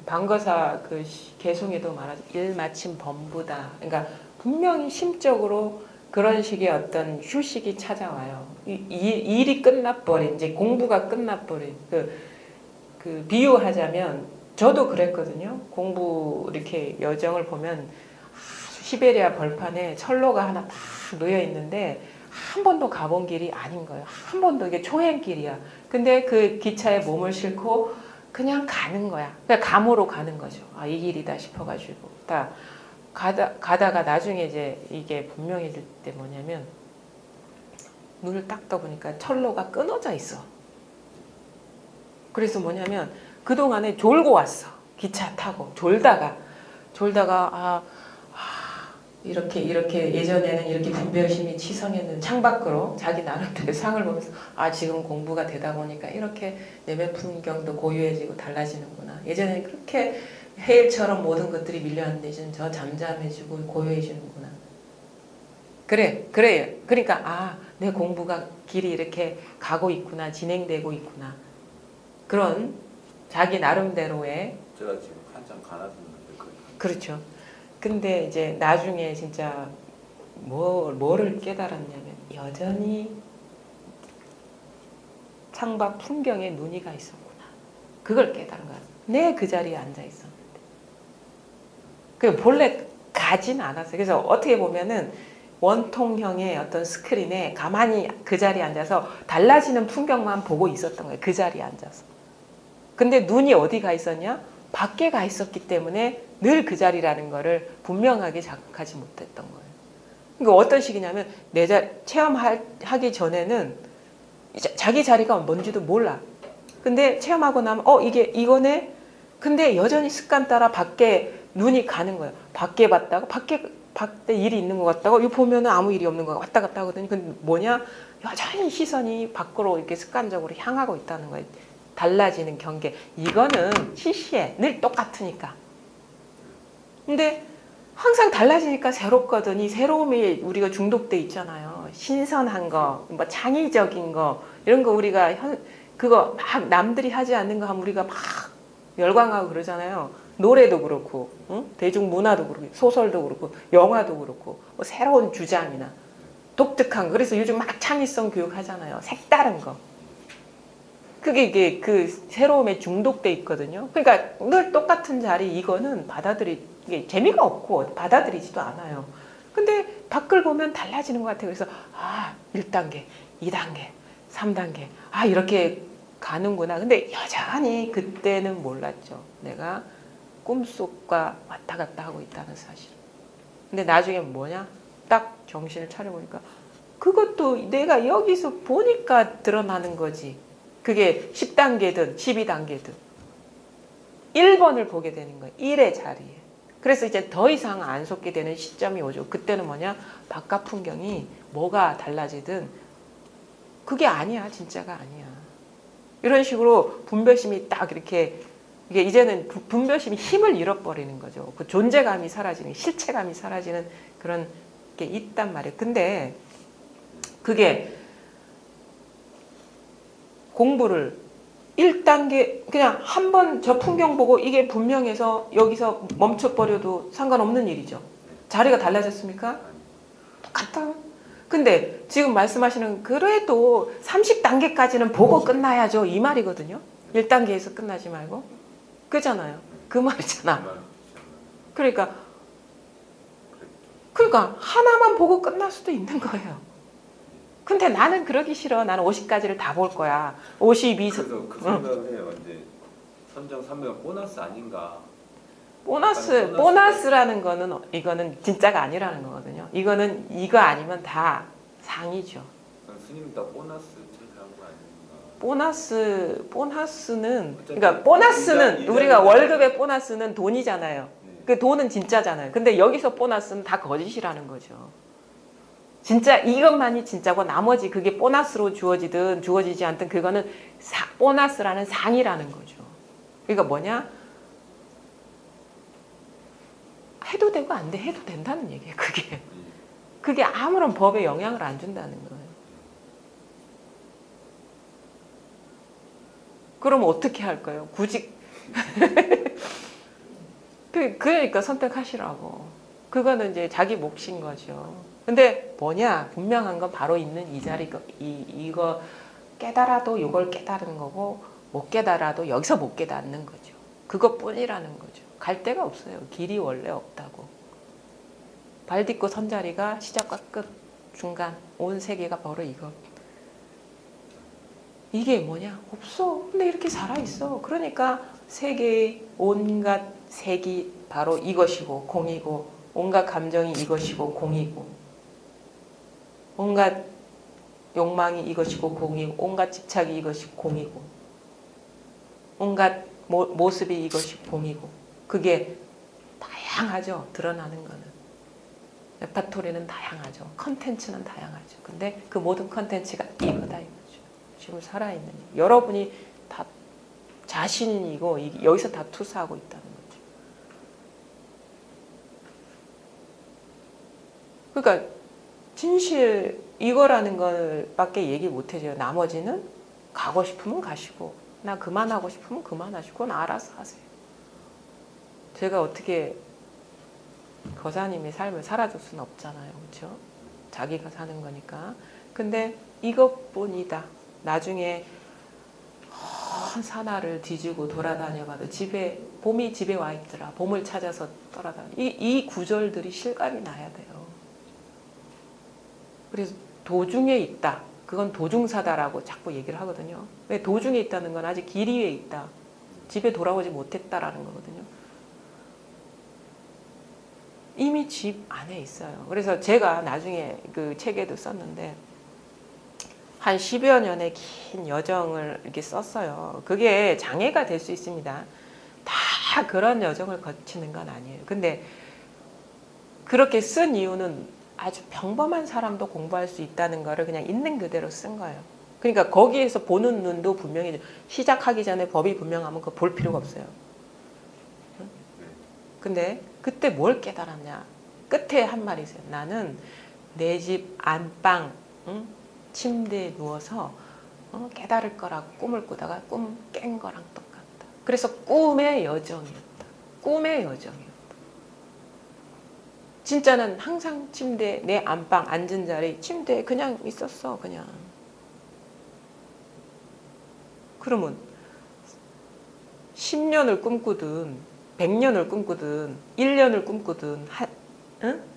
방거사 그 개송에도 말하죠. 일 마침 범부다. 그러니까 분명히 심적으로 그런 식의 어떤 휴식이 찾아와요. 일이 끝나버린 이제 공부가 끝나버린 그 비유하자면 저도 그랬거든요. 공부 이렇게 여정을 보면 시베리아 벌판에 철로가 하나 딱 놓여 있는데 한 번도 가본 길이 아닌 거예요. 한 번도 이게 초행길이야. 근데 그 기차에 몸을 싣고 그냥 가는 거야. 그러니까 감으로 가는 거죠. 아, 이 길이다 싶어가지고 다 가다가 나중에 이제 이게 분명해질 때 뭐냐면 눈을 딱 떠보니까 철로가 끊어져 있어. 그래서 뭐냐면 그동안에 졸고 왔어. 기차 타고 졸다가 이렇게 예전에는 이렇게 분별심이 치성했는 창밖으로 자기 나름대로 상을 보면서 지금 공부가 되다 보니까 이렇게 내면 풍경도 고요해지고 달라지는구나. 예전에는 그렇게 해일처럼 모든 것들이 밀려왔는데 이제는 저 잠잠해지고 고요해지는구나. 그래요. 그러니까 내 공부가 길이 이렇게 가고 있구나. 진행되고 있구나. 그런 자기 나름대로의 제가 지금 한참 가놨었는데 그렇죠. 근데 이제 나중에 진짜 뭐를 깨달았냐면 여전히 창밖 풍경에 눈이 가 있었구나. 그걸 깨달은 거야. 내 그 자리에 앉아 있었는데. 그 본래 가진 않았어요. 그래서 어떻게 보면은 원통형의 어떤 스크린에 가만히 그 자리에 앉아서 달라지는 풍경만 보고 있었던 거예요. 그 자리에 앉아서. 근데 눈이 어디 가 있었냐? 밖에 가 있었기 때문에 늘 그 자리라는 거를 분명하게 자각하지 못했던 거예요. 그러니까 어떤 식이냐면 체험하기 전에는 자기 자리가 뭔지도 몰라. 근데 체험하고 나면 이게 이거네. 근데 여전히 습관 따라 밖에 눈이 가는 거예요. 밖에 봤다가 밖에 일이 있는 것 같다고 이거 보면은 아무 일이 없는 거 왔다 갔다 하거든요. 근데 뭐냐? 여전히 시선이 밖으로 이렇게 습관적으로 향하고 있다는 거예요. 달라지는 경계. 이거는 시시해. 늘 똑같으니까. 근데 항상 달라지니까 새롭거든. 이 새로움이 우리가 중독돼 있잖아요. 신선한 거, 뭐 창의적인 거 이런 거 우리가 그거 막 남들이 하지 않는 거 하면 우리가 막 열광하고 그러잖아요. 노래도 그렇고, 응? 대중문화도 그렇고, 소설도 그렇고, 영화도 그렇고, 뭐 새로운 주장이나 독특한 거. 그래서 요즘 막 창의성 교육 하잖아요. 색다른 거. 그게 이게 그 새로움에 중독돼 있거든요. 그러니까 늘 똑같은 자리 이거는 이게 재미가 없고 받아들이지도 않아요. 근데 밖을 보면 달라지는 것 같아요. 그래서 1단계, 2단계, 3단계 이렇게 가는구나. 근데 여전히 그때는 몰랐죠. 내가 꿈속과 왔다 갔다 하고 있다는 사실. 근데 나중에 뭐냐? 딱 정신을 차려보니까 그것도 내가 여기서 보니까 드러나는 거지. 그게 10단계든 12단계든 1번을 보게 되는 거예요. 1의 자리에. 그래서 이제 더 이상 안 속게 되는 시점이 오죠. 그때는 뭐냐? 바깥 풍경이 뭐가 달라지든 그게 아니야. 진짜가 아니야. 이런 식으로 분별심이 딱 이렇게 이게 이제는 분별심이 힘을 잃어버리는 거죠. 그 존재감이 사라지는, 실체감이 사라지는 그런 게 있단 말이에요. 근데 그게 공부를 1단계 그냥 한 번 저 풍경 보고 이게 분명해서 여기서 멈춰버려도 상관없는 일이죠. 자리가 달라졌습니까? 똑같다. 근데 지금 말씀하시는 그래도 30단계까지는 보고 끝나야죠. 이 말이거든요. 1단계에서 끝나지 말고. 그잖아요. 그 말이잖아. 그러니까 하나만 보고 끝날 수도 있는 거예요. 근데 나는 그러기 싫어. 나는 50가지를 다 볼 거야. 52. 그래서 그 생각을 해요. 이제 선정 300은 보너스 아닌가. 보너스라는 거는 이거는 진짜가 아니라는 거거든요. 이거는 이거 아니면 다 상이죠. 스님 다 보너스 체크한 거 아닌가. 보너스는 그러니까 보너스는 우리가 월급의 보너스는 돈이잖아요. 네. 그 돈은 진짜잖아요. 근데 여기서 보너스는 다 거짓이라는 거죠. 진짜 이것만이 진짜고 나머지 그게 보너스로 주어지든 주어지지 않든 그거는 보너스라는 상이라는 거죠. 그러니까 뭐냐? 해도 되고 안 돼 해도 된다는 얘기예요. 그게 아무런 법에 영향을 안 준다는 거예요. 그럼 어떻게 할까요? 굳이 그러니까 선택하시라고. 그거는 이제 자기 몫인 거죠. 근데 뭐냐? 분명한 건 바로 있는 이 자리 이거 깨달아도 이걸 깨달은 거고 못 깨달아도 여기서 못 깨닫는 거죠. 그것뿐이라는 거죠. 갈 데가 없어요. 길이 원래 없다고. 발 딛고 선 자리가 시작과 끝, 중간, 온 세계가 바로 이거. 이게 뭐냐? 없어. 근데 이렇게 살아있어. 그러니까 세계의 온갖 색이 바로 이것이고 공이고 온갖 감정이 이것이고 공이고 온갖 욕망이 이것이고 공이고 온갖 집착이 이것이 공이고 온갖 모습이 이것이 공이고 그게 다양하죠. 드러나는 거는. 레파토리는 다양하죠. 컨텐츠는 다양하죠. 근데 그 모든 컨텐츠가 이거다 이거죠. 지금 살아있는 여러분이 다 자신이고 여기서 다 투사하고 있다는 거죠. 그러니까 진실 이거라는 걸 밖에 얘기 못 해줘요. 나머지는 가고 싶으면 가시고 나 그만하고 싶으면 그만하시고 그건 알아서 하세요. 제가 어떻게 거사님의 삶을 살아줄 수는 없잖아요. 그렇죠? 자기가 사는 거니까. 근데 이것뿐이다. 나중에 한 산하를 뒤지고 돌아다녀봐도 봄이 집에 와 있더라. 봄을 찾아서 떠나다녀. 이 구절들이 실감이 나야 돼요. 그래서 도중에 있다. 그건 도중사다라고 자꾸 얘기를 하거든요. 왜 도중에 있다는 건 아직 길 위에 있다. 집에 돌아오지 못했다라는 거거든요. 이미 집 안에 있어요. 그래서 제가 나중에 그 책에도 썼는데 한 10여 년의 긴 여정을 이렇게 썼어요. 그게 장애가 될 수 있습니다. 다 그런 여정을 거치는 건 아니에요. 근데 그렇게 쓴 이유는 아주 평범한 사람도 공부할 수 있다는 거를 그냥 있는 그대로 쓴 거예요. 그러니까 거기에서 보는 눈도 분명히 시작하기 전에 법이 분명하면 그거 볼 필요가 없어요. 근데 그때 뭘 깨달았냐? 끝에 한 말이 있어요. 나는 내 집 안방, 응? 침대에 누워서 깨달을 거라고 꿈을 꾸다가 꿈 깬 거랑 똑같다. 그래서 꿈의 여정이었다. 꿈의 여정이었다. 진짜는 항상 침대, 내 안방 앉은 자리 침대에 그냥 있었어. 그냥. 그러면 10년을 꿈꾸든 100년을 꿈꾸든 1년을 꿈꾸든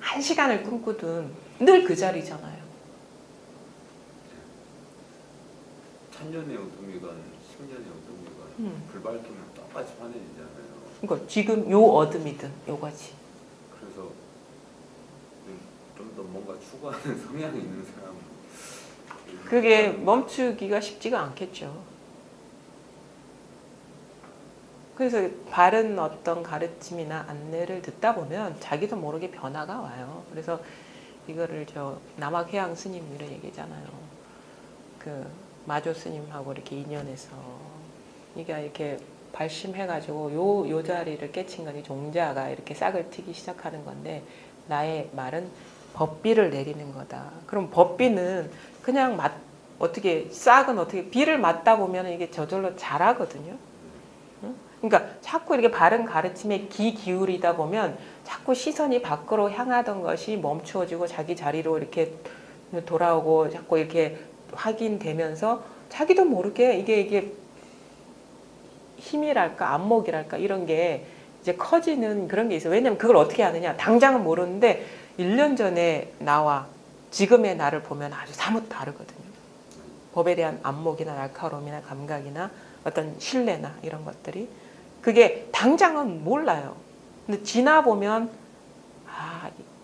한 시간을 꿈꾸든 늘 그 자리잖아요. 천년의 어둠이건 10년의 어둠이건 불 밝히면 똑같이 환해지잖아요. 그러니까 지금 요 어둠이든 요거지. 그래서 좀 더 뭔가 추구하는 성향이 있는 사람 그게 멈추기가 쉽지가 않겠죠. 그래서 바른 어떤 가르침이나 안내를 듣다 보면 자기도 모르게 변화가 와요. 그래서 이거를 저 남학회양 스님 이런 얘기잖아요. 그 마조 스님하고 이렇게 인연해서 이게 이렇게 발심해가지고 요 자리를 깨친 거니 종자가 이렇게 싹을 트기 시작하는 건데 나의 말은 법비를 내리는 거다. 그럼 법비는 그냥 어떻게 싹은 어떻게 비를 맞다 보면 이게 저절로 자라거든요. 그러니까 자꾸 이렇게 바른 가르침에 귀 기울이다 보면 자꾸 시선이 밖으로 향하던 것이 멈추어지고 자기 자리로 이렇게 돌아오고 자꾸 이렇게 확인되면서 자기도 모르게 이게 힘이랄까 안목이랄까 이런 게 이제 커지는 그런 게 있어요. 왜냐면 그걸 어떻게 아느냐. 당장은 모르는데 1년 전에 나와 지금의 나를 보면 아주 사뭇 다르거든요. 법에 대한 안목이나 날카로움이나 감각이나 어떤 신뢰나 이런 것들이 그게 당장은 몰라요. 근데 지나 보면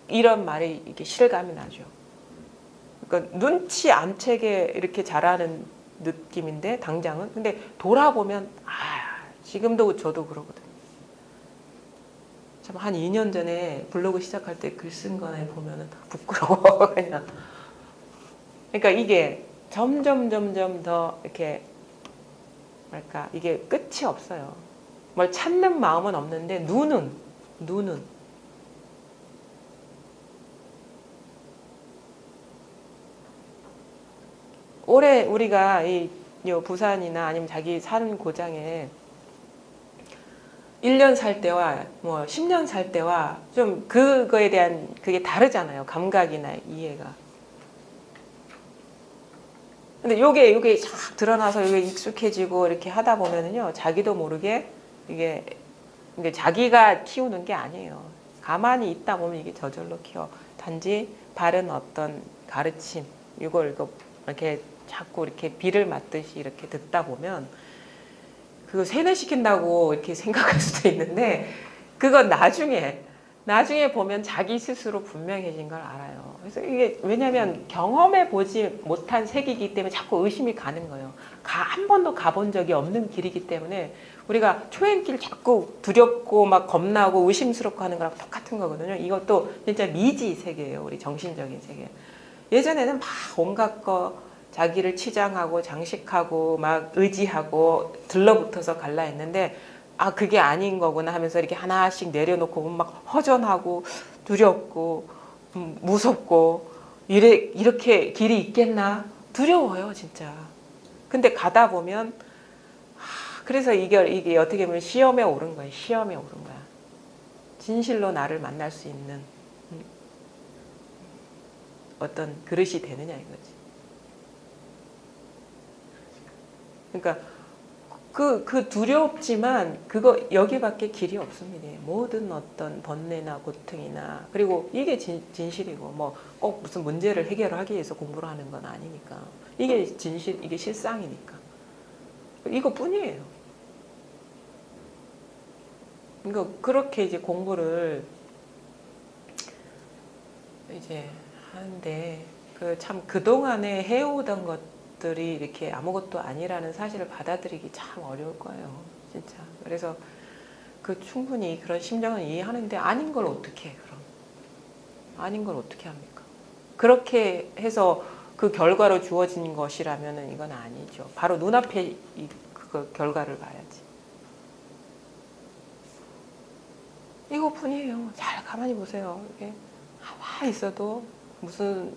이런 말이 이게 실감이 나죠. 그러니까 눈치 안 채게 이렇게 자라는 느낌인데 당장은 근데 돌아보면 지금도 저도 그러거든요. 참 한 2년 전에 블로그 시작할 때 글 쓴 거나 보면은 부끄러워 그냥. 그러니까 이게 점점 더 이렇게 뭐랄까 이게 끝이 없어요. 뭘 찾는 마음은 없는데 눈은 올해 우리가 이 부산이나 아니면 자기 사는 고장에 1년 살 때와 뭐 10년 살 때와 좀 그거에 대한 그게 다르잖아요. 감각이나 이해가. 근데 요게 쫙 드러나서 요게 익숙해지고 이렇게 하다 보면은요. 자기도 모르게 이게 자기가 키우는 게 아니에요. 가만히 있다 보면 이게 저절로 키워. 단지 바른 어떤 가르침 이걸 이렇게 자꾸 이렇게 비를 맞듯이 이렇게 듣다 보면 그거 세뇌시킨다고 이렇게 생각할 수도 있는데 그건 나중에 보면 자기 스스로 분명해진 걸 알아요. 그래서 이게 왜냐하면 경험해 보지 못한 세계이기 때문에 자꾸 의심이 가는 거예요. 한 번도 가본 적이 없는 길이기 때문에 우리가 초행길 자꾸 두렵고 막 겁나고 의심스럽고 하는 거랑 똑같은 거거든요. 이것도 진짜 미지 세계예요. 우리 정신적인 세계. 예전에는 막 온갖 거 자기를 치장하고 장식하고 막 의지하고 들러붙어서 갈라 했는데 그게 아닌 거구나 하면서 이렇게 하나씩 내려놓고 막 허전하고 두렵고 무섭고 이렇게 길이 있겠나 두려워요 진짜. 근데 가다 보면 그래서 이게 어떻게 보면 시험에 오른 거예요. 시험에 오른 거야. 진실로 나를 만날 수 있는 어떤 그릇이 되느냐 이거지. 그러니까 그 두렵지만 그거 여기밖에 길이 없습니다. 모든 어떤 번뇌나 고통이나 그리고 이게 진실이고 뭐 꼭 무슨 문제를 해결하기 위해서 공부를 하는 건 아니니까 이게 진실 이게 실상이니까 이거뿐이에요. 그러니까 그렇게 이제 공부를 이제 하는데 참 그동안에 해오던 것 것들이 이렇게 아무것도 아니라는 사실을 받아들이기 참 어려울 거예요. 진짜. 그래서 그 충분히 그런 심정은 이해하는데 아닌 걸 어떻게 해, 그럼? 아닌 걸 어떻게 합니까? 그렇게 해서 그 결과로 주어진 것이라면 이건 아니죠. 바로 눈앞에 그 결과를 봐야지. 이것뿐이에요. 잘 가만히 보세요. 이게 가만히 있어도 무슨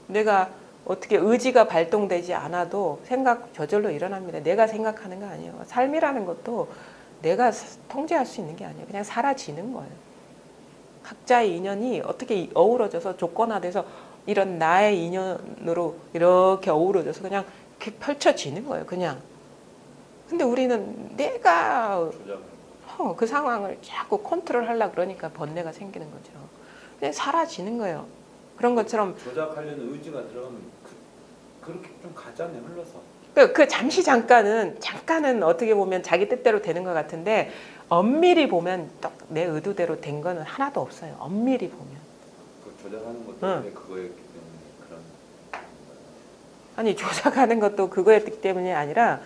내가 어떻게 의지가 발동되지 않아도 생각 저절로 일어납니다. 내가 생각하는 거 아니에요. 삶이라는 것도 내가 통제할 수 있는 게 아니에요. 그냥 사라지는 거예요. 각자의 인연이 어떻게 어우러져서 조건화돼서 이런 나의 인연으로 이렇게 어우러져서 그냥 이렇게 펼쳐지는 거예요. 그냥. 근데 우리는 내가 그 상황을 자꾸 컨트롤하려고 그러니까 번뇌가 생기는 거죠. 그냥 사라지는 거예요. 그런 것처럼 조작하려는 의지가 들어가면 그렇게 좀 가잖아요. 흘러서. 그 잠깐은 어떻게 보면 자기 뜻대로 되는 것 같은데 엄밀히 보면 딱 내 의도대로 된 거는 하나도 없어요. 엄밀히 보면. 그 조작하는 것도 왜 그거였기 때문에 그런. 아니 조작하는 것도 그거였기 때문이 아니라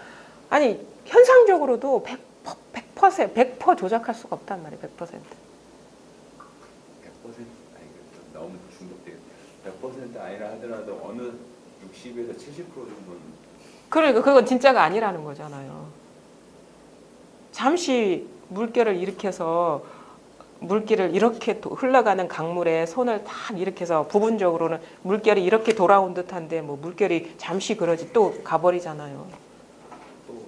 아니 현상적으로도 100% 조작할 수가 없단 말이에요. 100%. 100% 아니 너무 중독되게 100% 아니라 하더라도 어느 60에서 70% 정도는 그러니까 그건 진짜가 아니라는 거잖아요. 잠시 물결을 일으켜서 물길을 이렇게 흘러가는 강물에 손을 딱 일으켜서 부분적으로는 물결이 이렇게 돌아온 듯한데 뭐 물결이 잠시 그러지 또 가버리잖아요. 또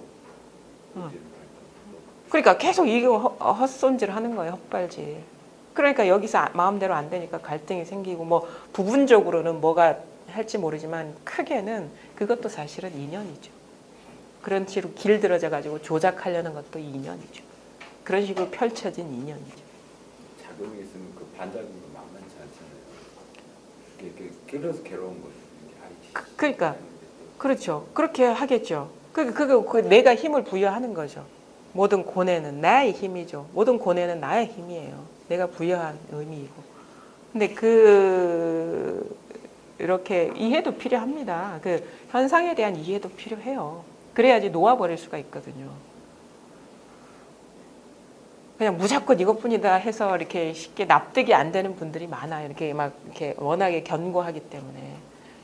그러니까 계속 이게 헛손질 하는 거예요. 헛발질. 그러니까 여기서 마음대로 안 되니까 갈등이 생기고 뭐 부분적으로는 뭐가 할지 모르지만 크게는 그것도 사실은 인연이죠. 그런 식으로 길들어져 가지고 조작하려는 것도 인연이죠. 그런 식으로 펼쳐진 인연이죠. 작용이 있으면 그 반작용도 만만치 않잖아요. 이렇게 끌어서 괴로운 거죠. 그러니까 그렇죠. 그렇게 하겠죠. 그 내가 힘을 부여하는 거죠. 모든 고뇌는 나의 힘이죠. 모든 고뇌는 나의 힘이에요. 내가 부여한 의미이고. 근데 이렇게 이해도 필요합니다. 그 현상에 대한 이해도 필요해요. 그래야지 놓아버릴 수가 있거든요. 그냥 무조건 이것뿐이다 해서 이렇게 쉽게 납득이 안 되는 분들이 많아요. 이렇게 막 이렇게 워낙에 견고하기 때문에.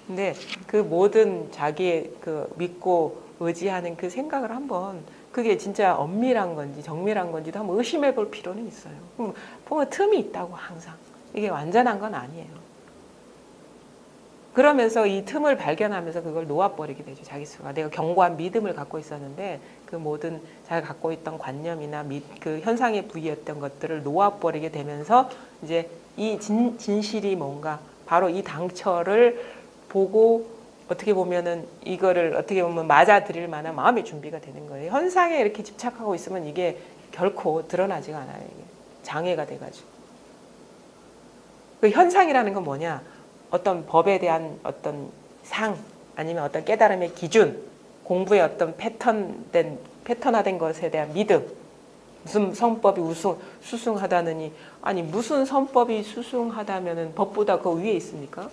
근데 그 모든 자기의 그 믿고 의지하는 그 생각을 한번 그게 진짜 엄밀한 건지 정밀한 건지도 한번 의심해 볼 필요는 있어요. 보면 틈이 있다고 항상. 이게 완전한 건 아니에요. 그러면서 이 틈을 발견하면서 그걸 놓아버리게 되죠. 자기 스스로가. 내가 견고한 믿음을 갖고 있었는데 그 모든 자기가 갖고 있던 관념이나 그 현상에 부여했던 것들을 놓아버리게 되면서 이제 이 진실이 뭔가 바로 이 당처를 보고 어떻게 보면은 이거를 어떻게 보면 맞아들일 만한 마음의 준비가 되는 거예요. 현상에 이렇게 집착하고 있으면 이게 결코 드러나지가 않아요. 이게 장애가 돼가지고. 그 현상이라는 건 뭐냐? 어떤 법에 대한 어떤 상 아니면 어떤 깨달음의 기준, 공부의 어떤 패턴화된 것에 대한 믿음. 무슨 성법이 수승하다느니 아니 무슨 성법이 수승하다면은 법보다 그 위에 있습니까?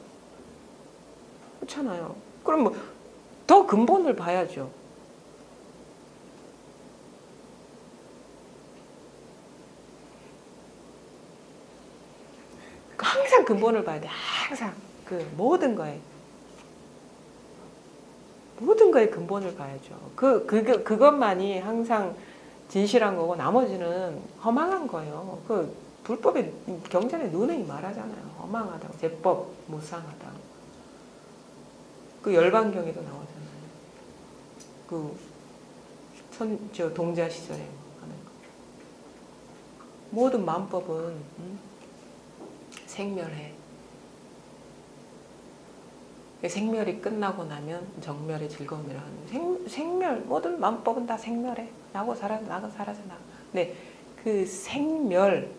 그렇잖아요. 그럼 뭐 더 근본을 봐야죠. 항상 근본을 봐야 돼. 항상 그 모든 거에 근본을 봐야죠. 그것만이 항상 진실한 거고 나머지는 허망한 거예요. 그 불법의 경전에 누누이 말하잖아요. 허망하다고 제법 무상하다고. 그 열반경에도 나오잖아요. 저 동자 시절에 하는 거. 모든 만법은 생멸해. 생멸이 끝나고 나면 정멸의 즐거움이라 하는 생멸 모든 만법은 다 생멸해. 나고 사라져 나고 사라져 나. 근데 그 생멸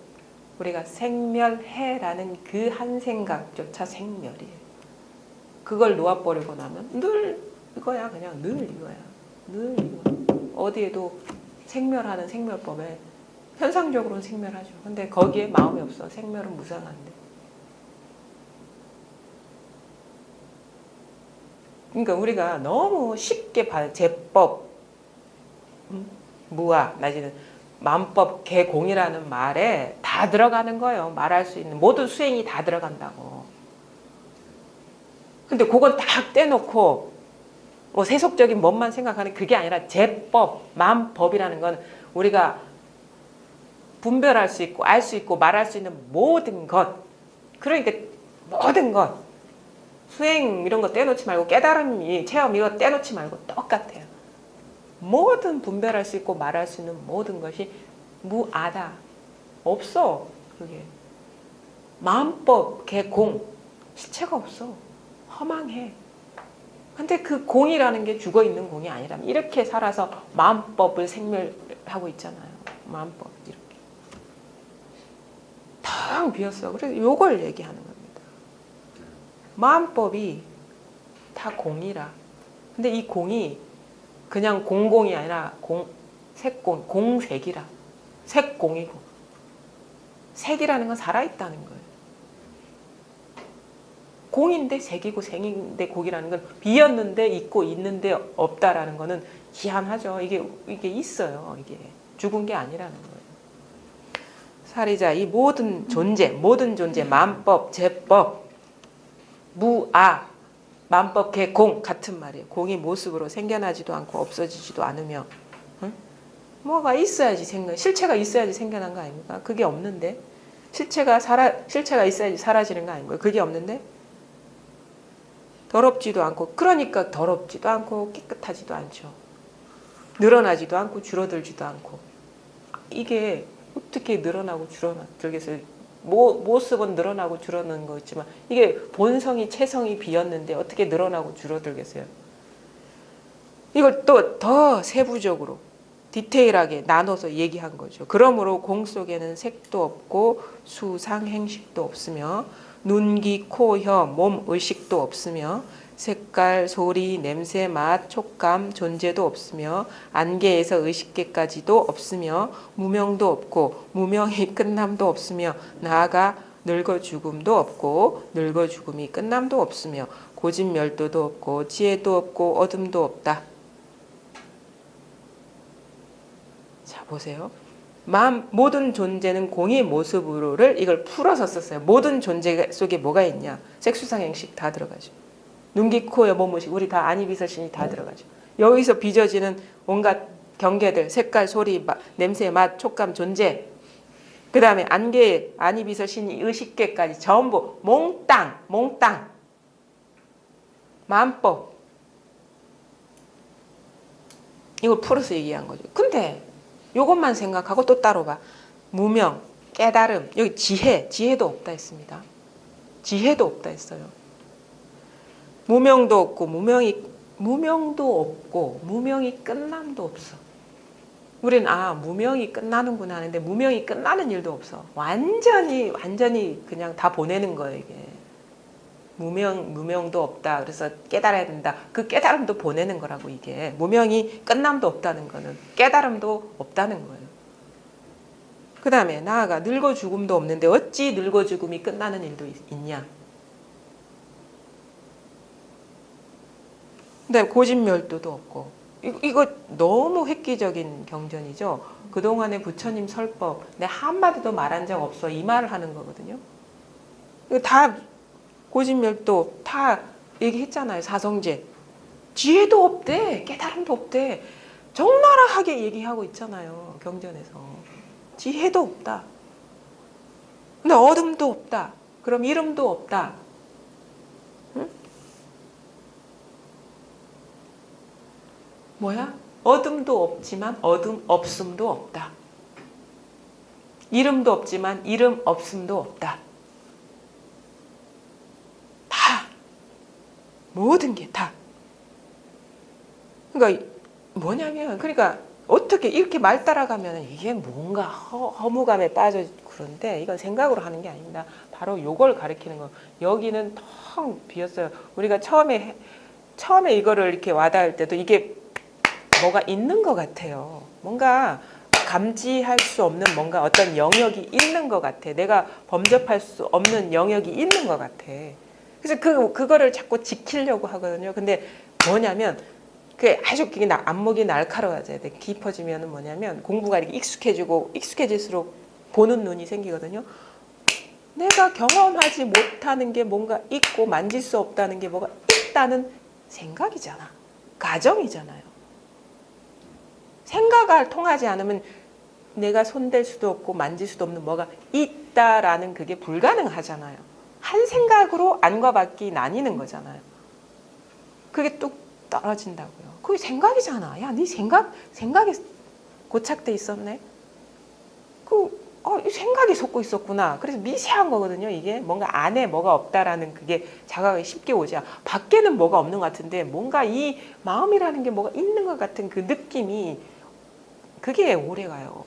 우리가 생멸해라는 그 한 생각조차 생멸이에요. 그걸 놓아버리고 나면 늘 이거야. 그냥 늘 이거야. 늘 이거. 어디에도 생멸하는 생멸법에 현상적으로는 생멸하죠. 근데 거기에 마음이 없어. 생멸은 무상한데. 그러니까 우리가 너무 쉽게 제법, 무아, 내지는 만법, 개공이라는 말에 다 들어가는 거예요. 말할 수 있는 모든 수행이 다 들어간다고. 근데 그건 딱 떼놓고 뭐 세속적인 것만 생각하는 그게 아니라 제법, 만법이라는 건 우리가 분별할 수 있고 알 수 있고 말할 수 있는 모든 것, 그러니까 모든 것, 수행 이런 거 떼놓지 말고 깨달음, 체험 이거 떼놓지 말고 똑같아요. 모든 분별할 수 있고 말할 수 있는 모든 것이 무아다. 없어. 그게 만법, 개공, 실체가 없어. 허망해. 근데 그 공이라는 게 죽어있는 공이 아니라면 이렇게 살아서 만법을 생멸하고 있잖아요. 만법 이렇게 텅 비었어. 그래서 요걸 얘기하는 겁니다. 만법이 다 공이라. 근데 이 공이 그냥 공공이 아니라 색공, 공색이라. 색공이고. 색이라는 건 살아있다는 거예요. 공인데 색이고 생인데 공이라는 건 비었는데 있고 있는데 없다라는 거는 희한하죠. 이게 있어요. 이게 죽은 게 아니라는 거예요. 사리자, 이 모든 존재, 만법, 제법, 무아, 만법, 개공 같은 말이에요. 공이 모습으로 생겨나지도 않고 없어지지도 않으며, 응? 뭐가 있어야지 실체가 있어야지 생겨난 거 아닙니까? 그게 없는데 실체가 있어야지 사라지는 거 아닌가요? 그게 없는데 더럽지도 않고, 그러니까 더럽지도 않고 깨끗하지도 않죠. 늘어나지도 않고 줄어들지도 않고. 이게 어떻게 늘어나고 줄어들겠어요? 모습은 늘어나고 줄어드는 거 있지만 이게 본성이 체성이 비었는데 어떻게 늘어나고 줄어들겠어요? 이걸 또 더 세부적으로 디테일하게 나눠서 얘기한 거죠. 그러므로 공 속에는 색도 없고 수상 행식도 없으며 눈, 귀, 코, 혀, 몸, 의식도 없으며 색깔, 소리, 냄새, 맛, 촉감, 존재도 없으며 안개에서 의식계까지도 없으며 무명도 없고 무명이 끝남도 없으며 나아가 늙어 죽음도 없고 늙어 죽음이 끝남도 없으며 고진멸도도 없고 지혜도 없고 어둠도 없다. 자, 보세요. 모든 존재는 공의 모습으로를 이걸 풀어서 썼어요. 모든 존재 속에 뭐가 있냐? 색수상행식 다 들어가죠. 눈기, 코, 여, 몸, 의식, 우리 다 안이비설신이 다 들어가죠. 여기서 빚어지는 온갖 경계들, 색깔, 소리, 냄새, 맛, 촉감, 존재, 그 다음에 안개, 안이비설신이 의식계까지 전부 몽땅 만법, 이걸 풀어서 얘기한 거죠. 근데 요것만 생각하고 또 따로 봐. 무명, 깨달음, 여기 지혜도 없다 했습니다. 지혜도 없다 했어요. 무명도 없고 무명도 없고 무명이 끝남도 없어. 우리는 무명이 끝나는구나 하는데 무명이 끝나는 일도 없어. 완전히 그냥 다 보내는 거예요, 이게. 무명도 없다. 그래서 깨달아야 된다. 그 깨달음도 보내는 거라고, 이게. 무명이 끝남도 없다는 거는 깨달음도 없다는 거예요. 그 다음에 나아가 늙어 죽음도 없는데 어찌 늙어 죽음이 끝나는 일도 있냐. 그 다음에 고진멸도도 없고. 이거 너무 획기적인 경전이죠. 그동안의 부처님 설법 내 한마디도 말한 적 없어. 이 말을 하는 거거든요. 이거 다 고진멸도 다 얘기했잖아요. 사성제. 지혜도 없대. 깨달음도 없대. 적나라하게 얘기하고 있잖아요. 경전에서. 지혜도 없다. 근데 어둠도 없다. 그럼 이름도 없다. 응? 뭐야? 어둠도 없지만 어둠 없음도 없다. 이름도 없지만 이름 없음도 없다. 모든 게 다. 그러니까 뭐냐면, 그러니까 어떻게 이렇게 말 따라가면 이게 뭔가 허무감에 빠져. 그런데 이건 생각으로 하는 게 아닙니다. 바로 요걸 가리키는 거. 여기는 텅 비었어요. 우리가 처음에 이거를 이렇게 와닿을 때도 이게 뭐가 있는 것 같아요. 뭔가 감지할 수 없는 뭔가 어떤 영역이 있는 것 같아. 내가 범접할 수 없는 영역이 있는 것 같아. 그래서 그거를 자꾸 지키려고 하거든요. 근데 뭐냐면 그게 아주 그게 안목이 날카로워져야 돼. 깊어지면은 뭐냐면 공부가 이렇게 익숙해지고 익숙해질수록 보는 눈이 생기거든요. 내가 경험하지 못하는 게 뭔가 있고 만질 수 없다는 게 뭐가 있다는 생각이잖아. 가정이잖아요. 생각을 통하지 않으면 내가 손댈 수도 없고 만질 수도 없는 뭐가 있다라는 그게 불가능하잖아요. 한 생각으로 안과 밖이 나뉘는 거잖아요. 그게 뚝 떨어진다고요. 그게 생각이잖아. 야, 네 생각에 고착돼 있었네. 이 생각이 속고 있었구나. 그래서 미세한 거거든요. 이게 뭔가 안에 뭐가 없다라는 그게 자각이 쉽게 오지. 밖에는 뭐가 없는 것 같은데 뭔가 이 마음이라는 게 뭐가 있는 것 같은 그 느낌이 그게 오래 가요.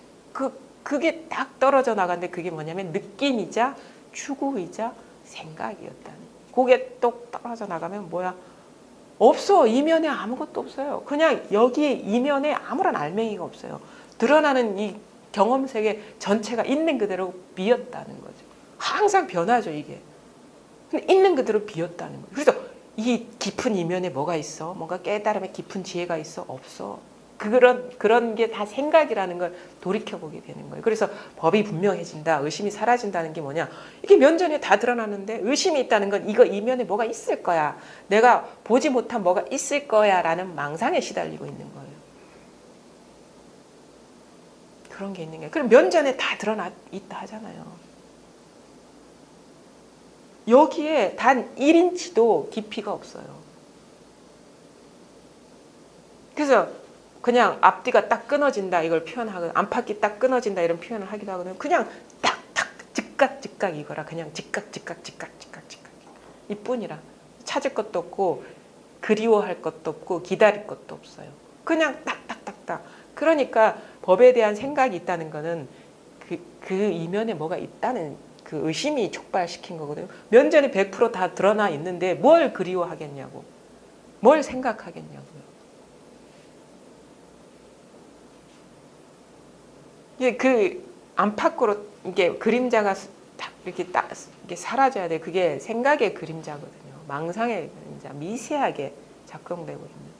그게 딱 떨어져 나갔는데 그게 뭐냐면 느낌이자 추구이자 생각이었다는. 그게 똑 떨어져 나가면 뭐야? 없어. 이면에 아무것도 없어요. 그냥 여기에 이면에 아무런 알맹이가 없어요. 드러나는 이 경험 세계 전체가 있는 그대로 비었다는 거죠. 항상 변하죠, 이게. 근데 있는 그대로 비었다는 거예요. 그래서 이 깊은 이면에 뭐가 있어? 뭔가 깨달음의 깊은 지혜가 있어? 없어. 그런 게 다 생각이라는 걸 돌이켜보게 되는 거예요. 그래서 법이 분명해진다, 의심이 사라진다는 게 뭐냐? 이게 면전에 다 드러나는데 의심이 있다는 건 이거 이면에 뭐가 있을 거야. 내가 보지 못한 뭐가 있을 거야 라는 망상에 시달리고 있는 거예요. 그런 게 있는 거예요. 그럼 면전에 다 드러나 있다 하잖아요. 여기에 단 1인치도 깊이가 없어요. 그래서 그냥 앞뒤가 딱 끊어진다 이걸 표현하거든. 안팎이 딱 끊어진다 이런 표현을 하기도 하거든. 그냥 딱딱 즉각 이거라. 그냥 즉각 이뿐이라. 찾을 것도 없고 그리워할 것도 없고 기다릴 것도 없어요. 그냥 딱딱딱딱. 그러니까 법에 대한 생각이 있다는 거는 그 이면에 뭐가 있다는 그 의심이 촉발시킨 거거든요. 면전에 100% 드러나 있는데 뭘 그리워하겠냐고. 뭘 생각하겠냐고요. 이게 그 안팎으로 이게 그림자가 딱 이렇게 사라져야 돼. 그게 생각의 그림자거든요. 망상의 그림자, 미세하게 작동되고 있는.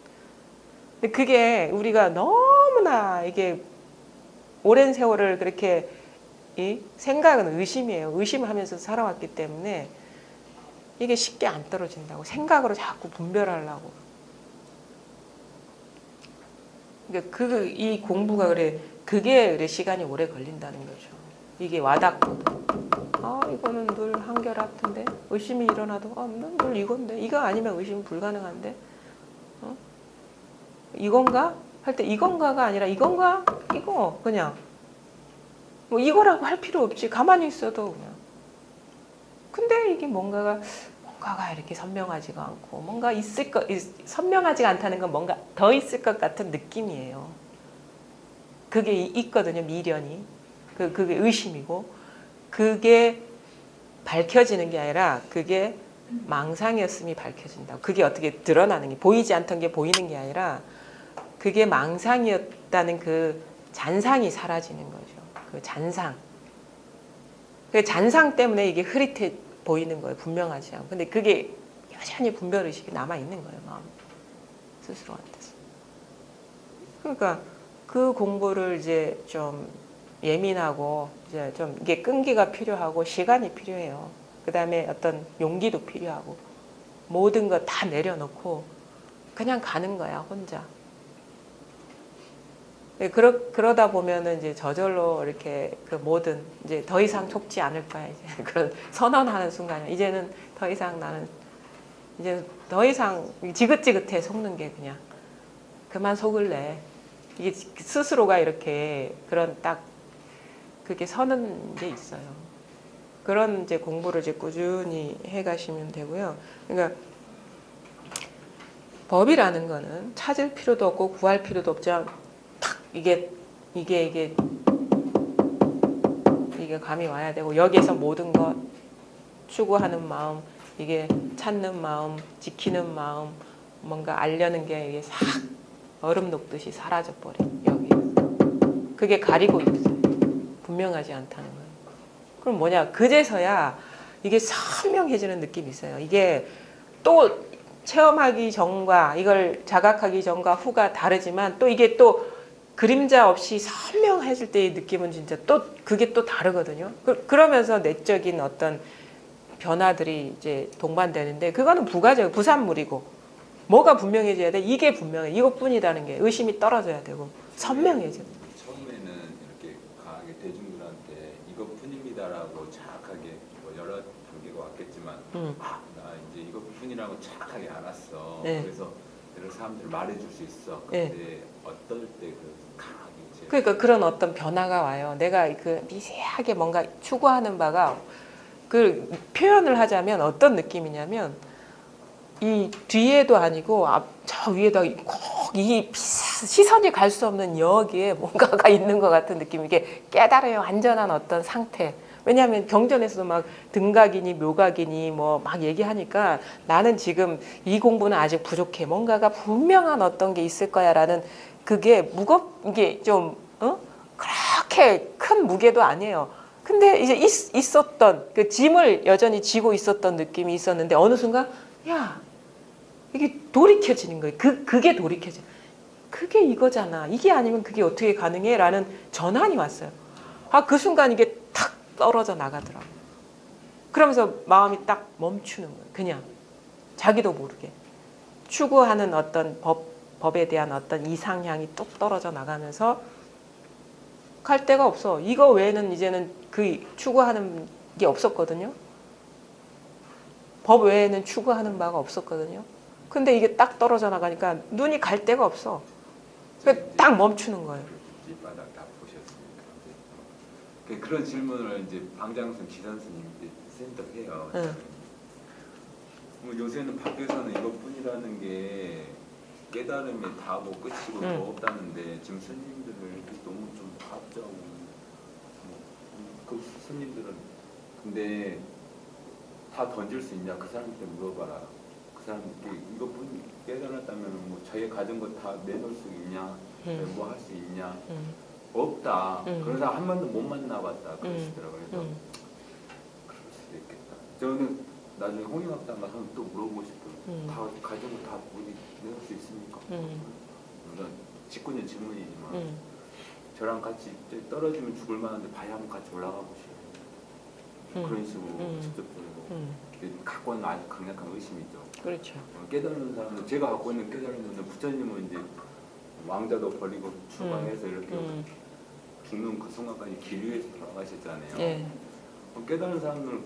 근데 그게 우리가 너무나 이게 오랜 세월을 그렇게 이 생각은 의심이에요. 의심하면서 살아왔기 때문에 이게 쉽게 안 떨어진다고. 생각으로 자꾸 분별하려고. 그러니까 이 공부가 그게 시간이 오래 걸린다는 거죠. 이게 와닿고. 이거는 늘 한결같은데 의심이 일어나도 늘 이건데 이거 아니면 의심 불가능한데 이건가? 할 때 이건가가 아니라 이건가? 이거 그냥 뭐 이거라고 할 필요 없지. 가만히 있어도 그냥. 근데 이게 뭔가가 이렇게 선명하지가 않고 뭔가 선명하지가 않다는 건 뭔가 더 있을 것 같은 느낌이에요. 그게 있거든요. 미련이. 그게 의심이고 그게 밝혀지는 게 아니라 그게 망상이었음이 밝혀진다고. 그게 어떻게 드러나는 게 보이지 않던 게 보이는 게 아니라 그게 망상이었다는 그 잔상이 사라지는 거죠. 그 잔상. 그 잔상 때문에 이게 흐릿해 보이는 거예요. 분명하지 않고. 근데 그게 여전히 분별의식이 남아있는 거예요. 마음 스스로한테서. 그러니까 그 공부를 이제 좀 예민하고 이제 좀 이게 끈기가 필요하고 시간이 필요해요. 그 다음에 어떤 용기도 필요하고 모든 거 다 내려놓고 그냥 가는 거야 혼자. 그러다 보면은 이제 저절로 이렇게 그 뭐든 이제 더 이상 속지 않을 거야 이제 그런 선언하는 순간 이제는 더 이상 나는 이제 더 이상 지긋지긋해 속는 게 그냥 그만 속을래. 이게 스스로가 이렇게 그런 딱 그게 서는 게 있어요. 그런 이제 공부를 이제 꾸준히 해 가시면 되고요. 그러니까 법이라는 거는 찾을 필요도 없고 구할 필요도 없죠. 탁 이게 감이 와야 되고 여기에서 모든 것 추구하는 마음, 이게 찾는 마음, 지키는 마음, 뭔가 알려는 게 이게 싹 얼음 녹듯이 사라져 버려. 여기 그게 가리고 있어요. 분명하지 않다는 거예요. 그럼 뭐냐? 그제서야 이게 선명해지는 느낌이 있어요. 이게 또 체험하기 전과 이걸 자각하기 전과 후가 다르지만 또 이게 또 그림자 없이 선명해질 때의 느낌은 진짜 또 그게 또 다르거든요. 그러면서 내적인 어떤 변화들이 이제 동반되는데 그거는 부가적 부산물이고 뭐가 분명해져야 돼? 이게 분명해. 이것뿐이라는 게 의심이 떨어져야 되고 선명해져. 처음에는 이렇게 강하게 대중들한테 이것뿐입니다라고 정확하게 뭐 여러 단계가 왔겠지만 나 이제 이것뿐이라고 정확하게 알았어. 네. 그래서 여러 사람들 말해줄 수 있어. 네. 근데 어떨 때 그 강하게 이제 그러니까 그런 어떤 변화가 와요. 내가 그 미세하게 뭔가 추구하는 바가 그 표현을 하자면 어떤 느낌이냐면 이 뒤에도 아니고 저 위에다 꼭이 시선이 갈 수 없는 여기에 뭔가가 있는 것 같은 느낌. 이게 깨달아요. 완전한 어떤 상태. 왜냐하면 경전에서도 막 등각이니 묘각이니 뭐 막 얘기하니까 나는 지금 이 공부는 아직 부족해. 뭔가가 분명한 어떤 게 있을 거야라는 그게 이게 좀 그렇게 큰 무게도 아니에요. 근데 이제 있었던 그 짐을 여전히 지고 있었던 느낌이 있었는데 어느 순간 야 이게 돌이켜지는 거예요. 그게 돌이켜져. 그게 이거잖아. 이게 아니면 그게 어떻게 가능해? 라는 전환이 왔어요. 그 순간 이게 탁 떨어져 나가더라고요. 그러면서 마음이 딱 멈추는 거예요. 그냥 자기도 모르게 추구하는 어떤 법에 대한 어떤 이상향이 뚝 떨어져 나가면서 갈 데가 없어. 이거 외에는 이제는 그 추구하는 게 없었거든요. 법 외에는 추구하는 바가 없었거든요. 근데 이게 딱 떨어져 나가니까 눈이 갈 데가 없어. 딱 멈추는 거예요. 밑바닥 다 보셨으니까 그런 질문을 이제 방장순 지선스님 센터 해요. 응. 뭐 요새는 밖에서는 이것뿐이라는 게 깨달음이 다고 끝이고 더 없다는데 지금 스님들은 이렇게 너무 좀 과학적으로 그 스님들은 근데 다 던질 수 있냐 그 사람한테 물어봐라. 그 사람 이것뿐 깨달았다면 뭐 자기 가진 거 다 내놓을 수 있냐 뭐 할 수 있냐 없다. 그런 사람 한 번도 못 만나봤다 그러시더라고요. 그래서 그럴 수도 있겠다. 저는 나중에 홍익학당 가서 또 물어보고 싶어요. 다 가진 거 다 우리 내놓을 수 있습니까? 물론 직군의 질문이지만 저랑 같이 떨어지면 죽을 만한데 바위 한번 같이 올라가 보시오. 그런 식으로 직접적으로 갖고 있는 아주 강력한 의심이죠. 그렇죠. 깨달은 사람은 제가 갖고 있는 깨달음은 부처님은 이제 왕자도 버리고 추방해서 이렇게 죽는 그 순간까지 길 위에서 돌아가셨잖아요. 예. 깨달은 사람들은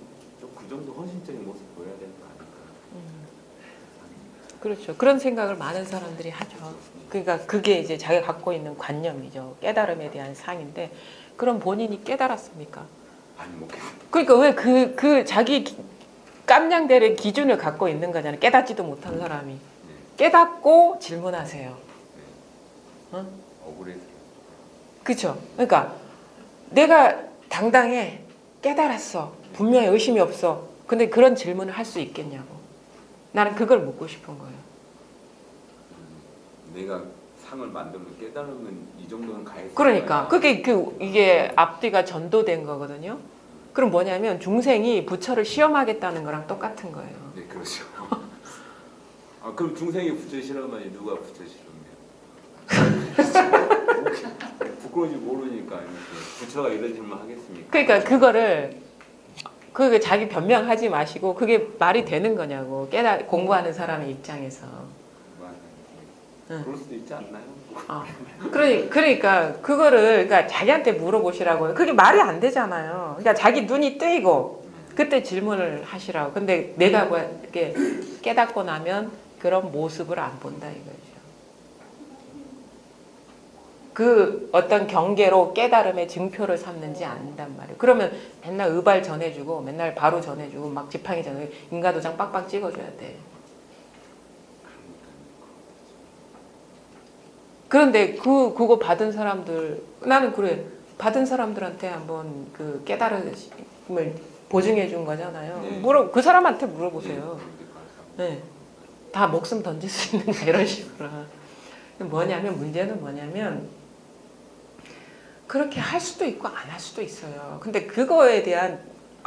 그 정도 헌신적인 모습 보여야 되는 거 아닐까요? 그렇죠. 그런 생각을 많은 사람들이 하죠. 그러니까 그게 이제 자기가 갖고 있는 관념이죠. 깨달음에 대한 상인데 그럼 본인이 깨달았습니까? 아니 못 깨달았어요. 그러니까 왜 그 자기 깜냥대의 기준을 갖고 있는 거잖아요. 깨닫지도 못한 사람이. 깨닫고 질문하세요. 억울해서. 그렇죠. 그러니까 내가 당당해. 깨달았어. 분명히 의심이 없어. 근데 그런 질문을 할 수 있겠냐고. 나는 그걸 묻고 싶은 거예요. 내가 상을 만들면 깨달으면 이 정도는 가야 그러니까 그게 이게 앞뒤가 전도된 거거든요. 그럼 뭐냐면 중생이 부처를 시험하겠다는 거랑 똑같은 거예요. 네, 그렇죠. 그럼 중생이 부처 실험하니 누가 부처 실험해요? 부끄러운지 모르니까 이렇게 부처가 이런 질문 하겠습니까? 그러니까 그게 자기 변명하지 마시고 그게 말이 되는 거냐고 공부하는 사람의 입장에서. 그럴 수도 있지 않나요? 그러니까 그러니까 자기한테 물어보시라고요. 그게 말이 안 되잖아요. 그러니까 자기 눈이 뜨이고 그때 질문을 하시라고. 근데 내가 이렇게 깨닫고 나면 그런 모습을 안 본다 이거죠. 그 어떤 경계로 깨달음의 증표를 삼는지 않는단 말이에요. 그러면 맨날 의발 전해주고 맨날 바로 전해주고 막 지팡이 전해주고 인가도장 빡빡 찍어줘야 돼. 그런데 그거 받은 사람들 나는 그래 받은 사람들한테 한번 그 깨달음을 보증해 준 거잖아요. 네. 그 사람한테 물어보세요. 네. 다 목숨 던질 수 있는가 이런 식으로. 문제는 뭐냐면 그렇게 할 수도 있고 안 할 수도 있어요. 근데 그거에 대한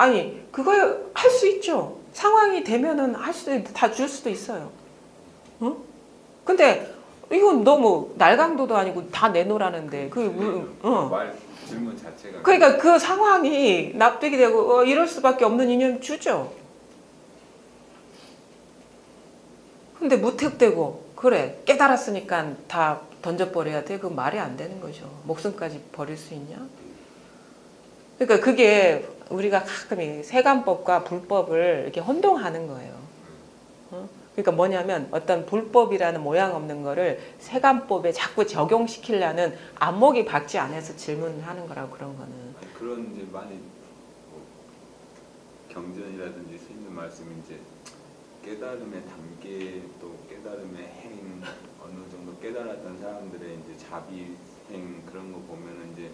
아니 그거 할 수 있죠. 상황이 되면은 할 수도 다 줄 수도 있어요. 어? 근데 이건 너무 날강도도 아니고 다 내놓으라는데 말 질문 자체가 그러니까 그 상황이 납득이 되고 이럴 수밖에 없는 이념 주죠. 근데 무턱대고 그래 깨달았으니까 다 던져버려야 돼. 그건 말이 안 되는 거죠. 목숨까지 버릴 수 있냐? 그러니까 그게 우리가 가끔 이 세간법과 불법을 이렇게 혼동하는 거예요. 어? 그러니까 뭐냐면 어떤 불법이라는 모양 없는 거를 세간법에 자꾸 적용시키려는 안목이 박지 않아서 질문하는 거라고 그런 거는. 아니, 그런 이제 많이 뭐 경전이라든지 스님들 말씀이 이제 깨달음의 단계 또 깨달음의 행 어느 정도 깨달았던 사람들의 이제 자비행 그런 거 보면은 이제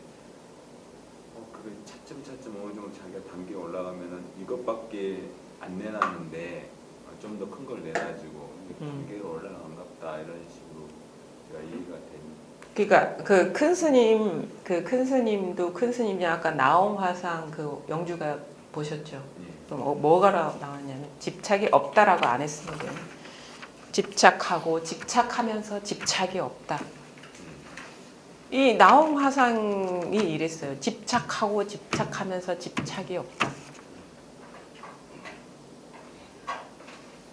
그게 차츰차츰 어느 정도 자기가 단계 올라가면은 이것밖에 안 내놨는데 좀 더 큰 걸 내놔주고 단계로 올라간갑다 이런 식으로 제가 이해가 됩니다. 그러니까 그 큰 스님 그 큰 스님도 큰 스님이 아까 나옴화상 그 영주가 보셨죠? 그럼 뭐가 나왔냐면 집착이 없다라고 안 했습니다. 집착하고 집착하면서 집착이 없다. 이 나옴화상이 이랬어요. 집착하고 집착하면서 집착이 없다.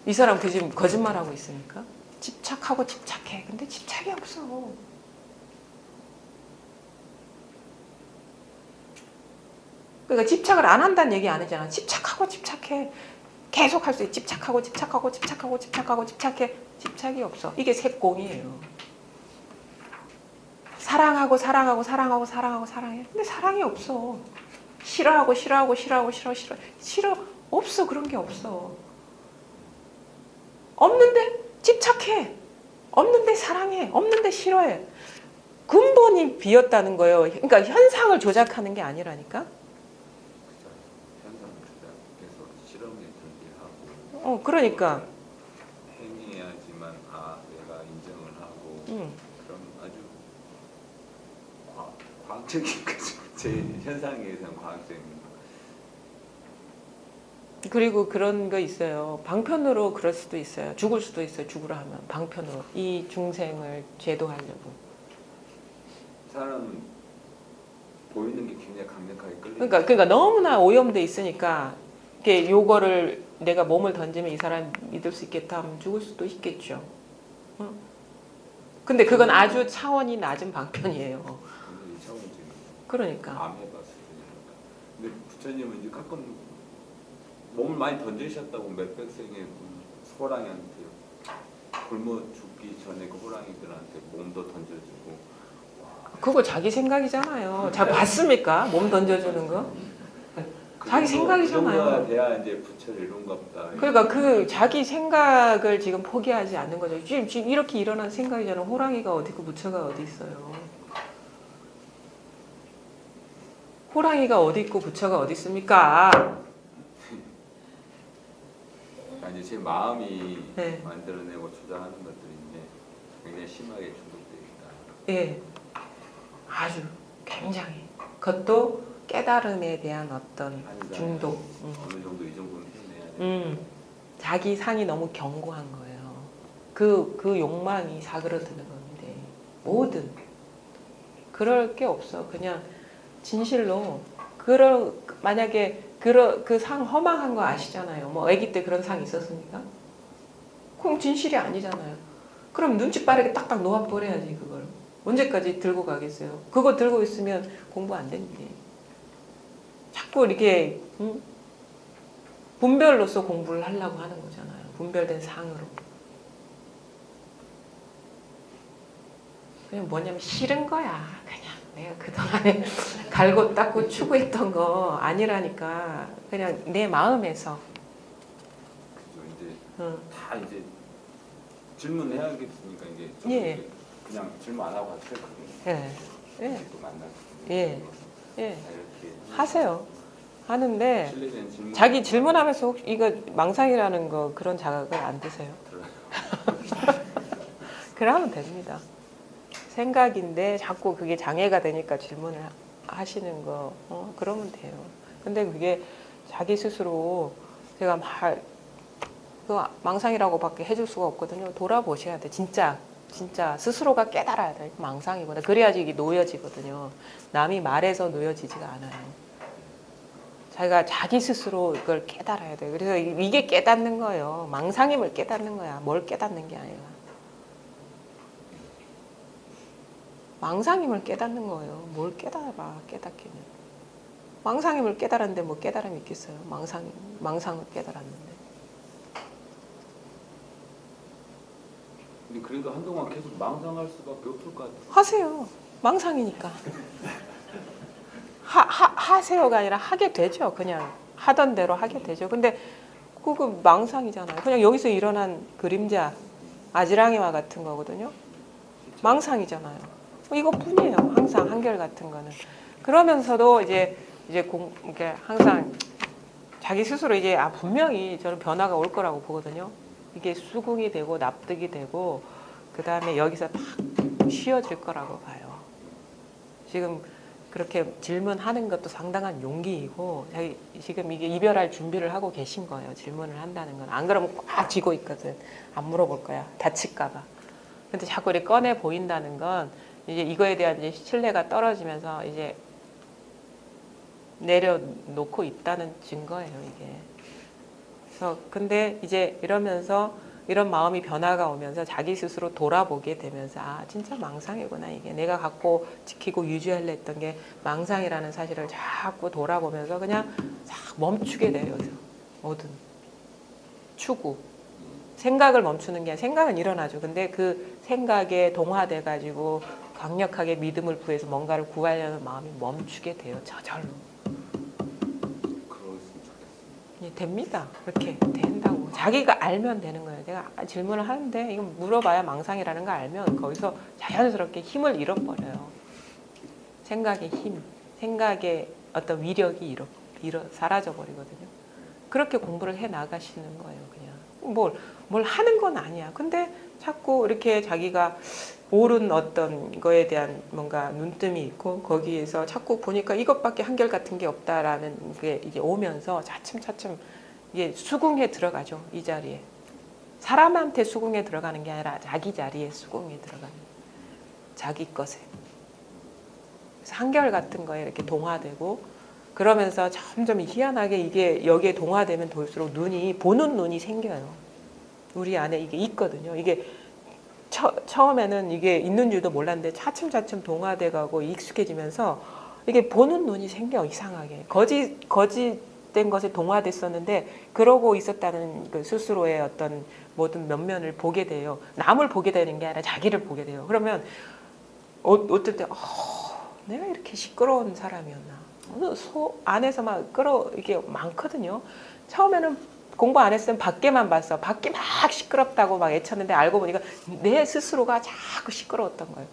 이 사람 그 지금 거짓말하고 있습니까? 집착하고 집착해. 근데 집착이 없어. 그러니까 집착을 안 한다는 얘기 아니잖아. 집착하고 집착해. 계속 할 수 있어. 집착하고 집착하고 집착하고 집착하고 집착해. 집착이 없어. 이게 색공이에요. 사랑하고 사랑하고 사랑하고 사랑하고 사랑해. 근데 사랑이 없어. 싫어하고 싫어하고 싫어하고 싫어 없어. 그런 게 없어. 없는데 집착해. 없는데 사랑해. 없는데 싫어해. 근본이 비었다는 거예요. 그러니까 현상을 조작하는 게 아니라니까. 현상 조작해서 실험에 들게 하고 그러니까. 행해야지만 내가 인정을 하고 그럼 아주 과학적인 거죠. 제 현상에 의해서는 과학적인. 그리고 그런 거 있어요. 방편으로 그럴 수도 있어요. 죽을 수도 있어요. 죽으라 하면 방편으로 이 중생을 제도하려고. 사람은 보이는 게 굉장히 강력하게 끌리는. 그러니까 너무나 오염돼 있으니까 이게 요거를 내가 몸을 던지면 이 사람 믿을 수 있겠다 하면 죽을 수도 있겠죠. 근데 그건 아주 차원이 낮은 방편이에요. 굉장히 차원적인. 그러니까. 암 해봤을 때. 근데 부처님은 이제 가끔 몸을 많이 던지셨다고 몇백 생에 호랑이한테 굶어 죽기 전에 그 호랑이들한테 몸도 던져주고. 그거 자기 생각이잖아요. 잘 봤습니까? 몸 던져주는 거? 자기 생각이잖아요. 그 정도가 돼야 이제 부처를 이룬가 보다. 그러니까 그 자기 생각을 지금 포기하지 않는 거죠. 지금 이렇게 일어난 생각이잖아요. 호랑이가 어디 있고 부처가 어디 있어요. 호랑이가 어디 있고 부처가 어디 있습니까? 이제 제 마음이 네. 만들어내고 주장하는 것들인데 굉장히 심하게 중독되어 있다. 예, 아주 굉장히 그것도 깨달음에 대한 어떤 중독. 어느 정도 이 정도는 해내야 돼. 자기 상이 너무 견고한 거예요. 그 욕망이 사그러드는 건데 뭐든 그럴 게 없어. 그냥 진실로 만약에 그 상 허망한 거 아시잖아요. 뭐 아기 때 그런 상 있었습니까? 그럼 진실이 아니잖아요. 그럼 눈치 빠르게 딱딱 놓아버려야지 그걸. 언제까지 들고 가겠어요? 그거 들고 있으면 공부 안 됩니다. 자꾸 이렇게 분별로서 공부를 하려고 하는 거잖아요. 분별된 상으로. 그냥 뭐냐면 싫은 거야. 그냥 내가 그동안에 갈고 닦고 추구했던 거 아니라니까. 그냥 내 마음에서. 그죠. 이제 다 이제 질문해야겠으니까 이게 좀 예. 그냥 질문 안 하고 가도 되거든요. 예. 예. 또 만날 예. 예. 이렇게 하세요. 하는데 실례된 질문 자기 질문하면서 혹시 이거 망상이라는 거 그런 자각을 안 드세요? 그러면 됩니다. 생각인데 자꾸 그게 장애가 되니까 질문을 하시는 거 그러면 돼요. 근데 그게 자기 스스로 제가 그 망상이라고밖에 해줄 수가 없거든요. 돌아보셔야 돼. 진짜 스스로가 깨달아야 돼. 망상이구나. 그래야지 이게 놓여지거든요. 남이 말해서 놓여지지가 않아요. 자기가 자기 스스로 이걸 깨달아야 돼. 그래서 이게 깨닫는 거예요. 망상임을 깨닫는 거야. 뭘 깨닫는 게 아니라. 망상임을 깨닫는 거예요. 뭘 깨달아, 깨닫기는. 망상임을 깨달았는데 뭐 깨달음이 있겠어요. 망상을 깨달았는데. 근데 그래도 한동안 계속 망상할 수밖에 없을 것 같아요. 하세요. 망상이니까. 하세요가 아니라 하게 되죠. 그냥 하던 대로 하게 되죠. 근데 그거 망상이잖아요. 그냥 여기서 일어난 그림자, 아지랑이와 같은 거거든요. 망상이잖아요. 이것뿐이에요. 항상 한결 같은 거는. 그러면서도 이제 이렇게 항상 자기 스스로 이제 분명히 저는 변화가 올 거라고 보거든요. 이게 수긍이 되고 납득이 되고 그 다음에 여기서 딱 쉬어질 거라고 봐요. 지금 그렇게 질문하는 것도 상당한 용기이고 지금 이게 이별할 준비를 하고 계신 거예요. 질문을 한다는 건. 안 그러면 꽉 쥐고 있거든. 안 물어볼 거야. 다칠까 봐. 근데 자꾸 이렇게 꺼내 보인다는 건 이제 이거에 대한 이제 신뢰가 떨어지면서 이제 내려놓고 있다는 증거예요, 이게. 그래서 근데 이제 이러면서 이런 마음이 변화가 오면서 자기 스스로 돌아보게 되면서 아 진짜 망상이구나 이게 내가 갖고 지키고 유지하려 했던 게 망상이라는 사실을 자꾸 돌아보면서 그냥 싹 멈추게 돼요. 그래서 모든 추구 생각을 멈추는 게 아니라 생각은 일어나죠. 근데 그 생각에 동화돼 가지고 강력하게 믿음을 구해서 뭔가를 구하려는 마음이 멈추게 돼요. 저절로. 됩니다. 그렇게 된다고. 자기가 알면 되는 거예요. 내가 질문을 하는데 이거 물어봐야 망상이라는 거 알면 거기서 자연스럽게 힘을 잃어버려요. 생각의 힘, 생각의 어떤 위력이 사라져버리거든요. 그렇게 공부를 해 나가시는 거예요. 그냥 뭘 하는 건 아니야. 근데 자꾸 이렇게 자기가 옳은 어떤 거에 대한 뭔가 눈뜸이 있고 거기에서 자꾸 보니까 이것밖에 한결 같은 게 없다라는 게 이제 오면서 차츰 이게 수긍에 들어가죠. 이 자리에. 사람한테 수긍에 들어가는 게 아니라 자기 자리에 수긍에 들어가는 자기 것에. 그래서 한결 같은 거에 이렇게 동화되고 그러면서 점점 희한하게 이게 여기에 동화되면 돌수록 보는 눈이 생겨요. 우리 안에 이게 있거든요. 이게 처음에는 이게 있는 줄도 몰랐는데 차츰 동화돼 가고 익숙해지면서 이게 보는 눈이 생겨 이상하게 거짓된 것에 동화됐었는데 그러고 있었다는 그 스스로의 어떤 모든 면면을 보게 돼요. 남을 보게 되는 게 아니라 자기를 보게 돼요. 그러면 어떨 때 내가 이렇게 시끄러운 사람이었나? 안에서 막 이게 많거든요. 처음에는 공부 안 했으면 밖에만 봤어. 밖이 막 시끄럽다고 막 애쳤는데 알고 보니까 내 스스로가 자꾸 시끄러웠던 거예요.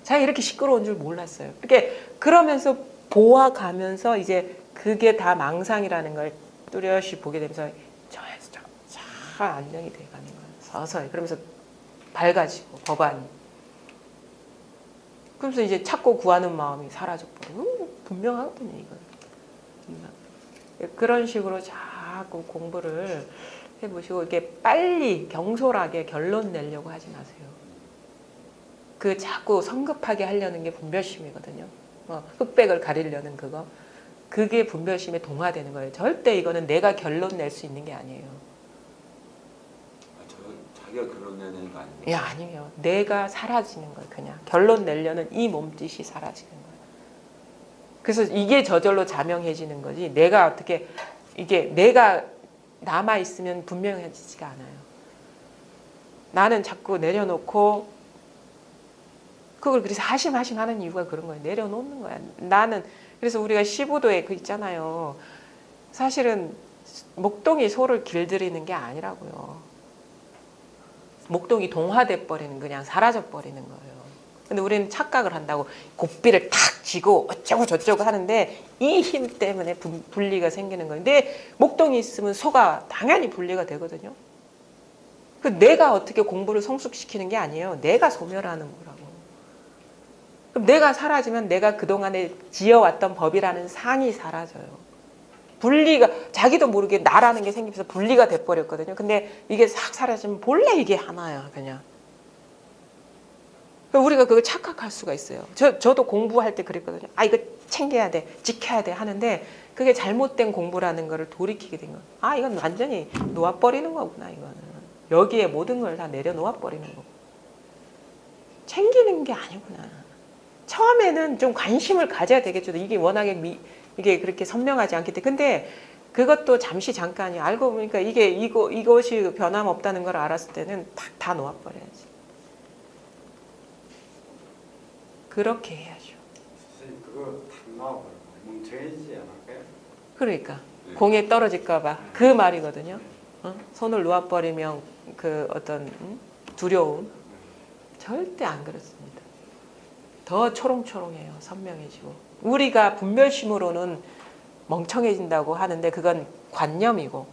자기가 이렇게 시끄러운 줄 몰랐어요. 이렇게 그러면서 보아가면서 이제 그게 다 망상이라는 걸 뚜렷이 보게 되면서 저에서 잘 안정이 돼가는 거예요. 서서히. 그러면서 밝아지고 법안이. 그러면서 이제 찾고 구하는 마음이 사라져버리고 분명하거든요. 이건. 그런 식으로 자꾸 공부를 해보시고 이렇게 빨리 경솔하게 결론 내려고 하지 마세요. 그 자꾸 성급하게 하려는 게 분별심이거든요. 흑백을 가리려는 그게 분별심에 동화되는 거예요. 절대 이거는 내가 결론 낼 수 있는 게 아니에요. 자기가 결론 내야 되는 거 아니에요? 예, 아니에요. 내가 사라지는 거예요. 그냥 결론 내려는 이 몸짓이 사라지는 거예요. 그래서 이게 저절로 자명해지는 거지. 내가 어떻게 이게 내가 남아 있으면 분명해지지가 않아요. 나는 자꾸 내려놓고 그걸 그래서 하심 하는 이유가 그런 거예요. 내려놓는 거야. 나는 그래서 우리가 15도에 그 있잖아요. 사실은 목동이 소를 길들이는 게 아니라고요. 목동이 동화돼 버리는 그냥 사라져 버리는 거예요. 근데 우리는 착각을 한다고 고삐를 탁 쥐고 어쩌고 저쩌고 하는데 이 힘 때문에 분리가 생기는 거예요. 근데 목동이 있으면 소가 당연히 분리가 되거든요. 그 내가 어떻게 공부를 성숙시키는 게 아니에요. 내가 소멸하는 거라고. 그럼 내가 사라지면 내가 그동안에 지어왔던 법이라는 상이 사라져요. 분리가 자기도 모르게 나라는 게 생기면서 분리가 돼버렸거든요. 근데 이게 싹 사라지면 본래 이게 하나야 그냥. 우리가 그걸 착각할 수가 있어요. 저도 공부할 때 그랬거든요. 아 이거 챙겨야 돼, 지켜야 돼 하는데 그게 잘못된 공부라는 거를 돌이키게 된 거예요. 아 이건 완전히 놓아버리는 거구나 이거는. 여기에 모든 걸 다 내려놓아 버리는 거고. 챙기는 게 아니구나. 처음에는 좀 관심을 가져야 되겠죠. 이게 워낙에 이게 그렇게 선명하지 않기 때문에. 근데 그것도 잠시 잠깐이야. 알고 보니까 이것이 변함없다는 걸 알았을 때는 다 놓아버려야지. 그렇게 해야죠. 선생님 그거 탁 나와버리면 멍청해지지 않을까요? 그러니까 네. 공에 떨어질까봐 그 말이거든요. 손을 놓아버리면 그 어떤 두려움 절대 안 그렇습니다. 더 초롱초롱해요. 선명해지고. 우리가 분별심으로는 멍청해진다고 하는데 그건 관념이고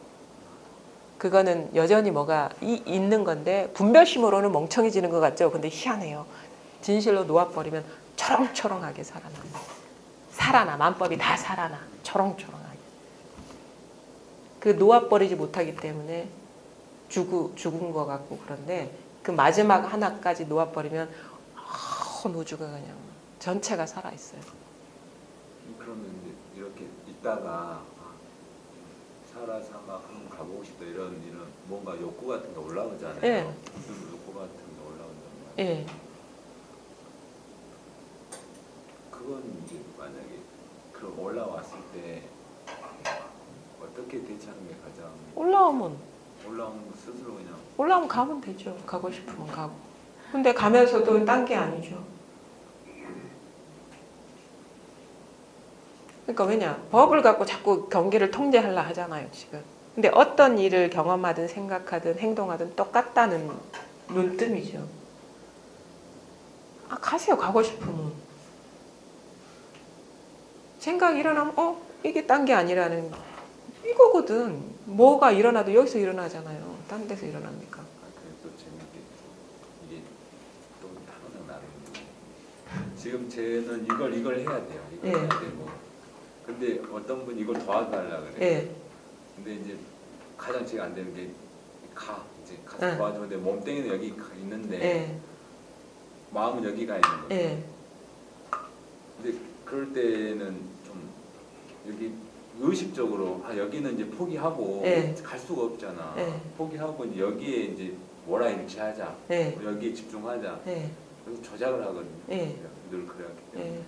그거는 여전히 뭐가 있는 건데 분별심으로는 멍청해지는 것 같죠. 근데 희한해요. 진실로 놓아버리면 초롱초롱하게 살아나. 만법이 다 살아나. 초롱초롱하게. 그 놓아버리지 못하기 때문에 죽은 것 같고 그런데 그 마지막 하나까지 놓아버리면 우주가 그냥 전체가 살아있어요. 그러면 이제 이렇게 있다가 살아서 막 한번 가보고 싶다 이런 뭔가 욕구 같은 게 올라오잖아요. 예. 무슨 욕구 같은 게 올라온단 말이에요. 예. 그건 이제 만약에 그럼 올라왔을 때 어떻게 대처하는 게 가장 올라오면 스스로 그냥 올라오면 가면 되죠. 가고 싶으면 가고. 근데 가면서도 딴 게 아니죠. 그러니까 왜냐? 법을 갖고 자꾸 경계를 통제하려 하잖아요, 지금. 근데 어떤 일을 경험하든 생각하든 행동하든 똑같다는 눈뜸이죠. 아, 가세요. 가고 싶으면. 생각이 일어나면 이게 딴 게 아니라는 이거거든. 뭐가 일어나도 여기서 일어나잖아요. 딴 데서 일어납니까? 그게 또 재밌게 이게 또 타고난 나름이에요. 지금 쟤는 이걸 해야 돼요. 이걸 예. 해야 되고. 근데 어떤 분 이걸 도와달라 그래요. 예. 근데 이제 가장 제가 안 되는 게 이제 가서 응. 도와줘. 근데 몸뚱이는 여기 있는데 예. 마음은 여기가 있는 거죠. 예. 근데 그럴 때는 좀 여기 의식적으로 여기는 이제 포기하고 예. 갈 수가 없잖아. 예. 포기하고 이제 여기에 이제 뭐라 일치하자. 예. 여기에 집중하자. 예. 그래서 조작을 하거든요. 예. 늘 그래왔기 때문에. 예.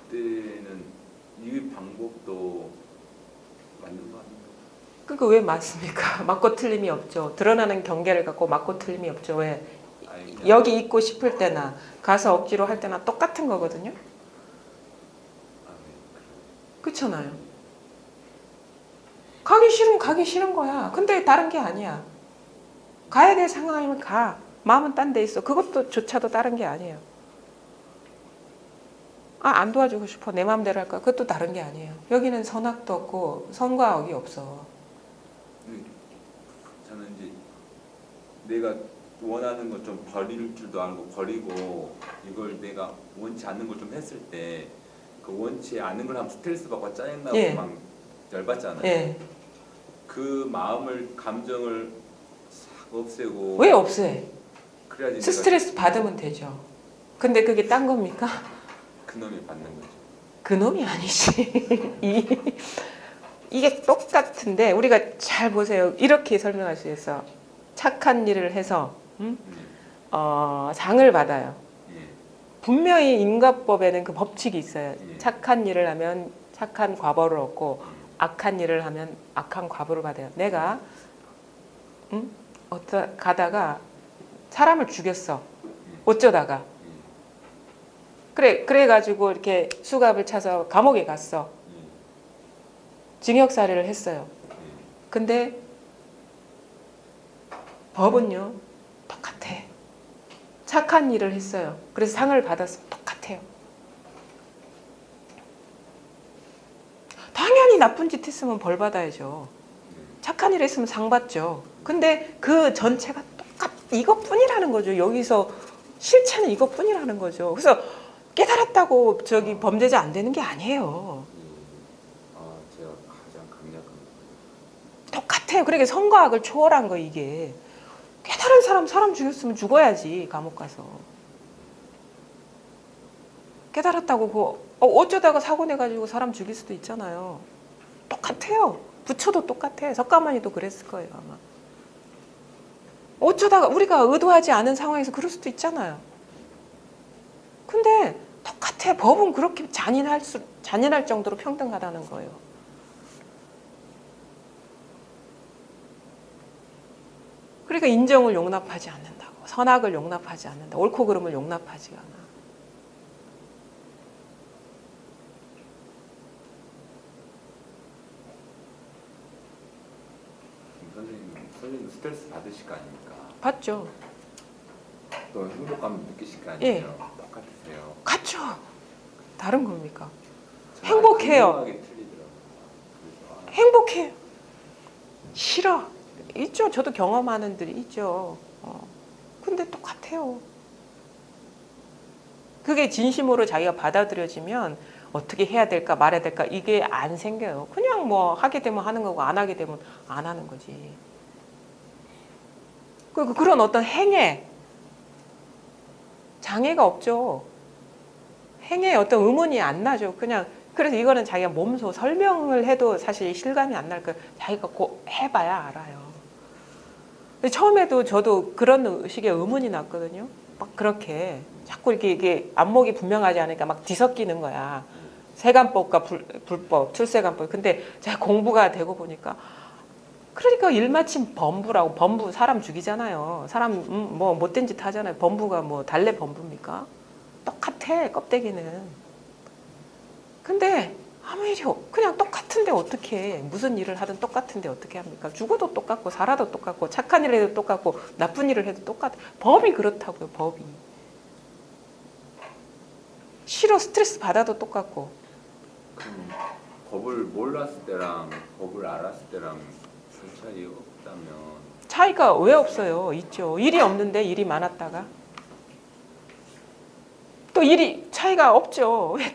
그때는 이 방법도 맞는 거 아닌가? 그거 왜 맞습니까? 맞고 틀림이 없죠. 드러나는 경계를 갖고 맞고 틀림이 없죠. 왜? 아니, 그냥 여기 있고 싶을 때나 가서 억지로 할 때나 똑같은 거거든요. 네, 그렇잖아요. 가기 싫으면 가기 싫은 거야. 근데 다른 게 아니야. 가야 될 상황이면 가. 마음은 딴 데 있어. 그것도 조차도 다른 게 아니에요. 안 도와주고 싶어. 내 마음대로 할 거야. 그것도 다른 게 아니에요. 여기는 선악도 없고 선과 억이 없어. 저는 이제 내가 원하는 거 좀 버릴 줄도 알고 버리고 이걸 내가 원치 않는 걸 좀 했을 때 그 원치 않는 걸 하면 스트레스 받고 짜증나고 예. 막 열받잖아요. 예. 그 마음을 감정을 싹 없애고 왜 없애? 그래야지 내가 스트레스 받으면 되죠. 근데 그게 딴 겁니까? 그놈이 받는 거죠. 그놈이 아니지. 이게 똑같은데 우리가 잘 보세요. 이렇게 설명할 수 있어. 착한 일을 해서 상을 받아요. 예. 분명히 인과법에는 그 법칙이 있어요. 예. 착한 일을 하면 착한 과보를 얻고 악한 일을 하면 악한 과보를 받아요. 내가 가다가 사람을 죽였어. 어쩌다가. 그래가지고 이렇게 수갑을 차서 감옥에 갔어. 징역살이를 했어요. 근데 법은요 똑같아. 착한 일을 했어요. 그래서 상을 받았어. 똑같아요. 당연히 나쁜 짓 했으면 벌 받아야죠. 착한 일 했으면 상 받죠. 근데 그 전체가 이것뿐이라는 거죠. 여기서 실체는 이것뿐이라는 거죠. 그래서 깨달았다고 범죄자 안 되는 게 아니에요. 제가 강력한 똑같아요. 그러니까 선과 악을 초월한 거 이게. 깨달은 사람 죽였으면 죽어야지 감옥 가서. 깨달았다고 어쩌다가 사고 내가지고 사람 죽일 수도 있잖아요. 똑같아요. 부처도 똑같아. 석가모니도 그랬을 거예요 아마. 어쩌다가 우리가 의도하지 않은 상황에서 그럴 수도 있잖아요. 근데 똑같아. 법은 그렇게 잔인할 정도로 평등하다는 거예요. 그러니까 인정을 용납하지 않는다고. 선악을 용납하지 않는다. 옳고 그름을 용납하지 않아. 선생님 스트레스 받으실 거 아닙니까? 봤죠? 또 행복감 느끼실 거 예. 아니에요? 똑같으세요. 같죠? 다른 겁니까? 저는 행복해요. 극명하게 틀리더라고요. 그래서 행복해요. 싫어. 있죠. 저도 경험하는 들이 있죠. 근데 똑같아요. 그게 진심으로 자기가 받아들여지면 어떻게 해야 될까 말해야 될까 이게 안 생겨요. 그냥 뭐 하게 되면 하는 거고 안 하게 되면 안 하는 거지. 그리고 그런 어떤 행해 장애가 없죠. 행해에 어떤 의문이 안 나죠. 그냥 그래서 이거는 자기가 몸소 설명을 해도 사실 실감이 안 날 거예요. 자기가 꼭 해봐야 알아요. 근데 처음에도 저도 그런 식의 의문이 났거든요. 막 그렇게 자꾸 이게 안목이 분명하지 않으니까 막 뒤섞이는 거야. 세간법과 불법, 출세간법. 근데 제가 공부가 되고 보니까 그러니까 일마침 범부라고. 범부 사람 죽이잖아요. 사람 뭐 못된 짓 하잖아요. 범부가 뭐 달래 범부입니까? 똑같아 껍데기는. 근데 아무 일이 그냥 똑같은데 어떻게 무슨 일을 하든 똑같은데 어떻게 합니까? 죽어도 똑같고 살아도 똑같고 착한 일을 해도 똑같고 나쁜 일을 해도 똑같아. 법이 그렇다고요. 법이. 싫어 스트레스 받아도 똑같고. 그럼 법을 몰랐을 때랑 법을 알았을 때랑 별 차이 없다면 차이가 왜 없어요? 있죠. 일이 없는데 일이 많았다가 또 일이 차이가 없죠. 왜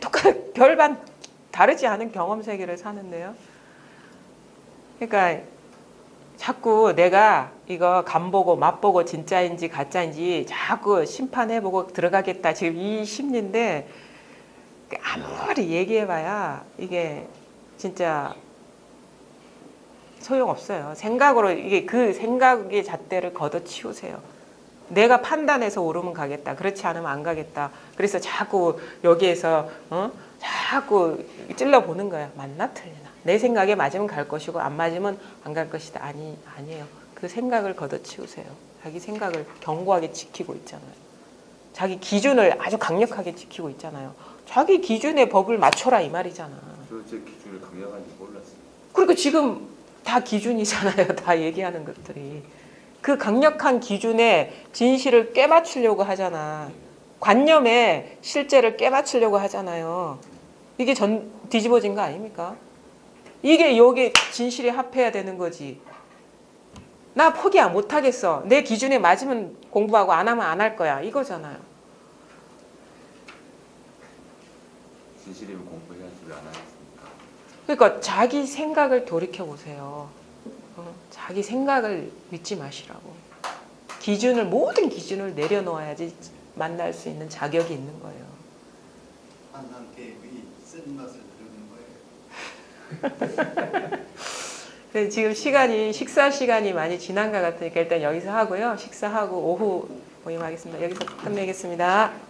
별반 다르지 않은 경험 세계를 사는데요. 그러니까 자꾸 내가 이거 간보고 맛보고 진짜인지 가짜인지 자꾸 심판해보고 들어가겠다. 지금 이 심리인데 아무리 얘기해봐야 이게 진짜 소용없어요. 생각으로 이게 그 생각의 잣대를 걷어치우세요. 내가 판단해서 오르면 가겠다. 그렇지 않으면 안 가겠다. 그래서 자꾸 여기에서 자꾸 찔러보는 거야. 맞나 틀리나. 내 생각에 맞으면 갈 것이고 안 맞으면 안 갈 것이다. 아니에요. 그 생각을 걷어치우세요. 자기 생각을 견고하게 지키고 있잖아요. 자기 기준을 아주 강력하게 지키고 있잖아요. 자기 기준에 법을 맞춰라 이 말이잖아. 저 제 기준을 강력한지 몰랐어요. 그리고 지금 다 기준이잖아요. 다 얘기하는 것들이. 그 강력한 기준에 진실을 꿰맞추려고 하잖아. 관념에 실제를 꿰맞추려고 하잖아요. 이게 뒤집어진 거 아닙니까? 이게 여기 진실이 합해야 되는 거지. 나 포기 못 하겠어. 내 기준에 맞으면 공부하고 안 하면 안 할 거야. 이거잖아요. 진실이면 공부해야지 왜 안 하겠습니까? 그러니까 자기 생각을 돌이켜 보세요. 자기 생각을 믿지 마시라고. 모든 기준을 내려놓아야지 만날 수 있는 자격이 있는 거예요. 판단 개입이 쓴맛을 들는 거예요. 그래서 지금 식사 시간이 많이 지난 것 같으니까 일단 여기서 하고요. 식사하고 오후 모임하겠습니다. 여기서 끝내겠습니다.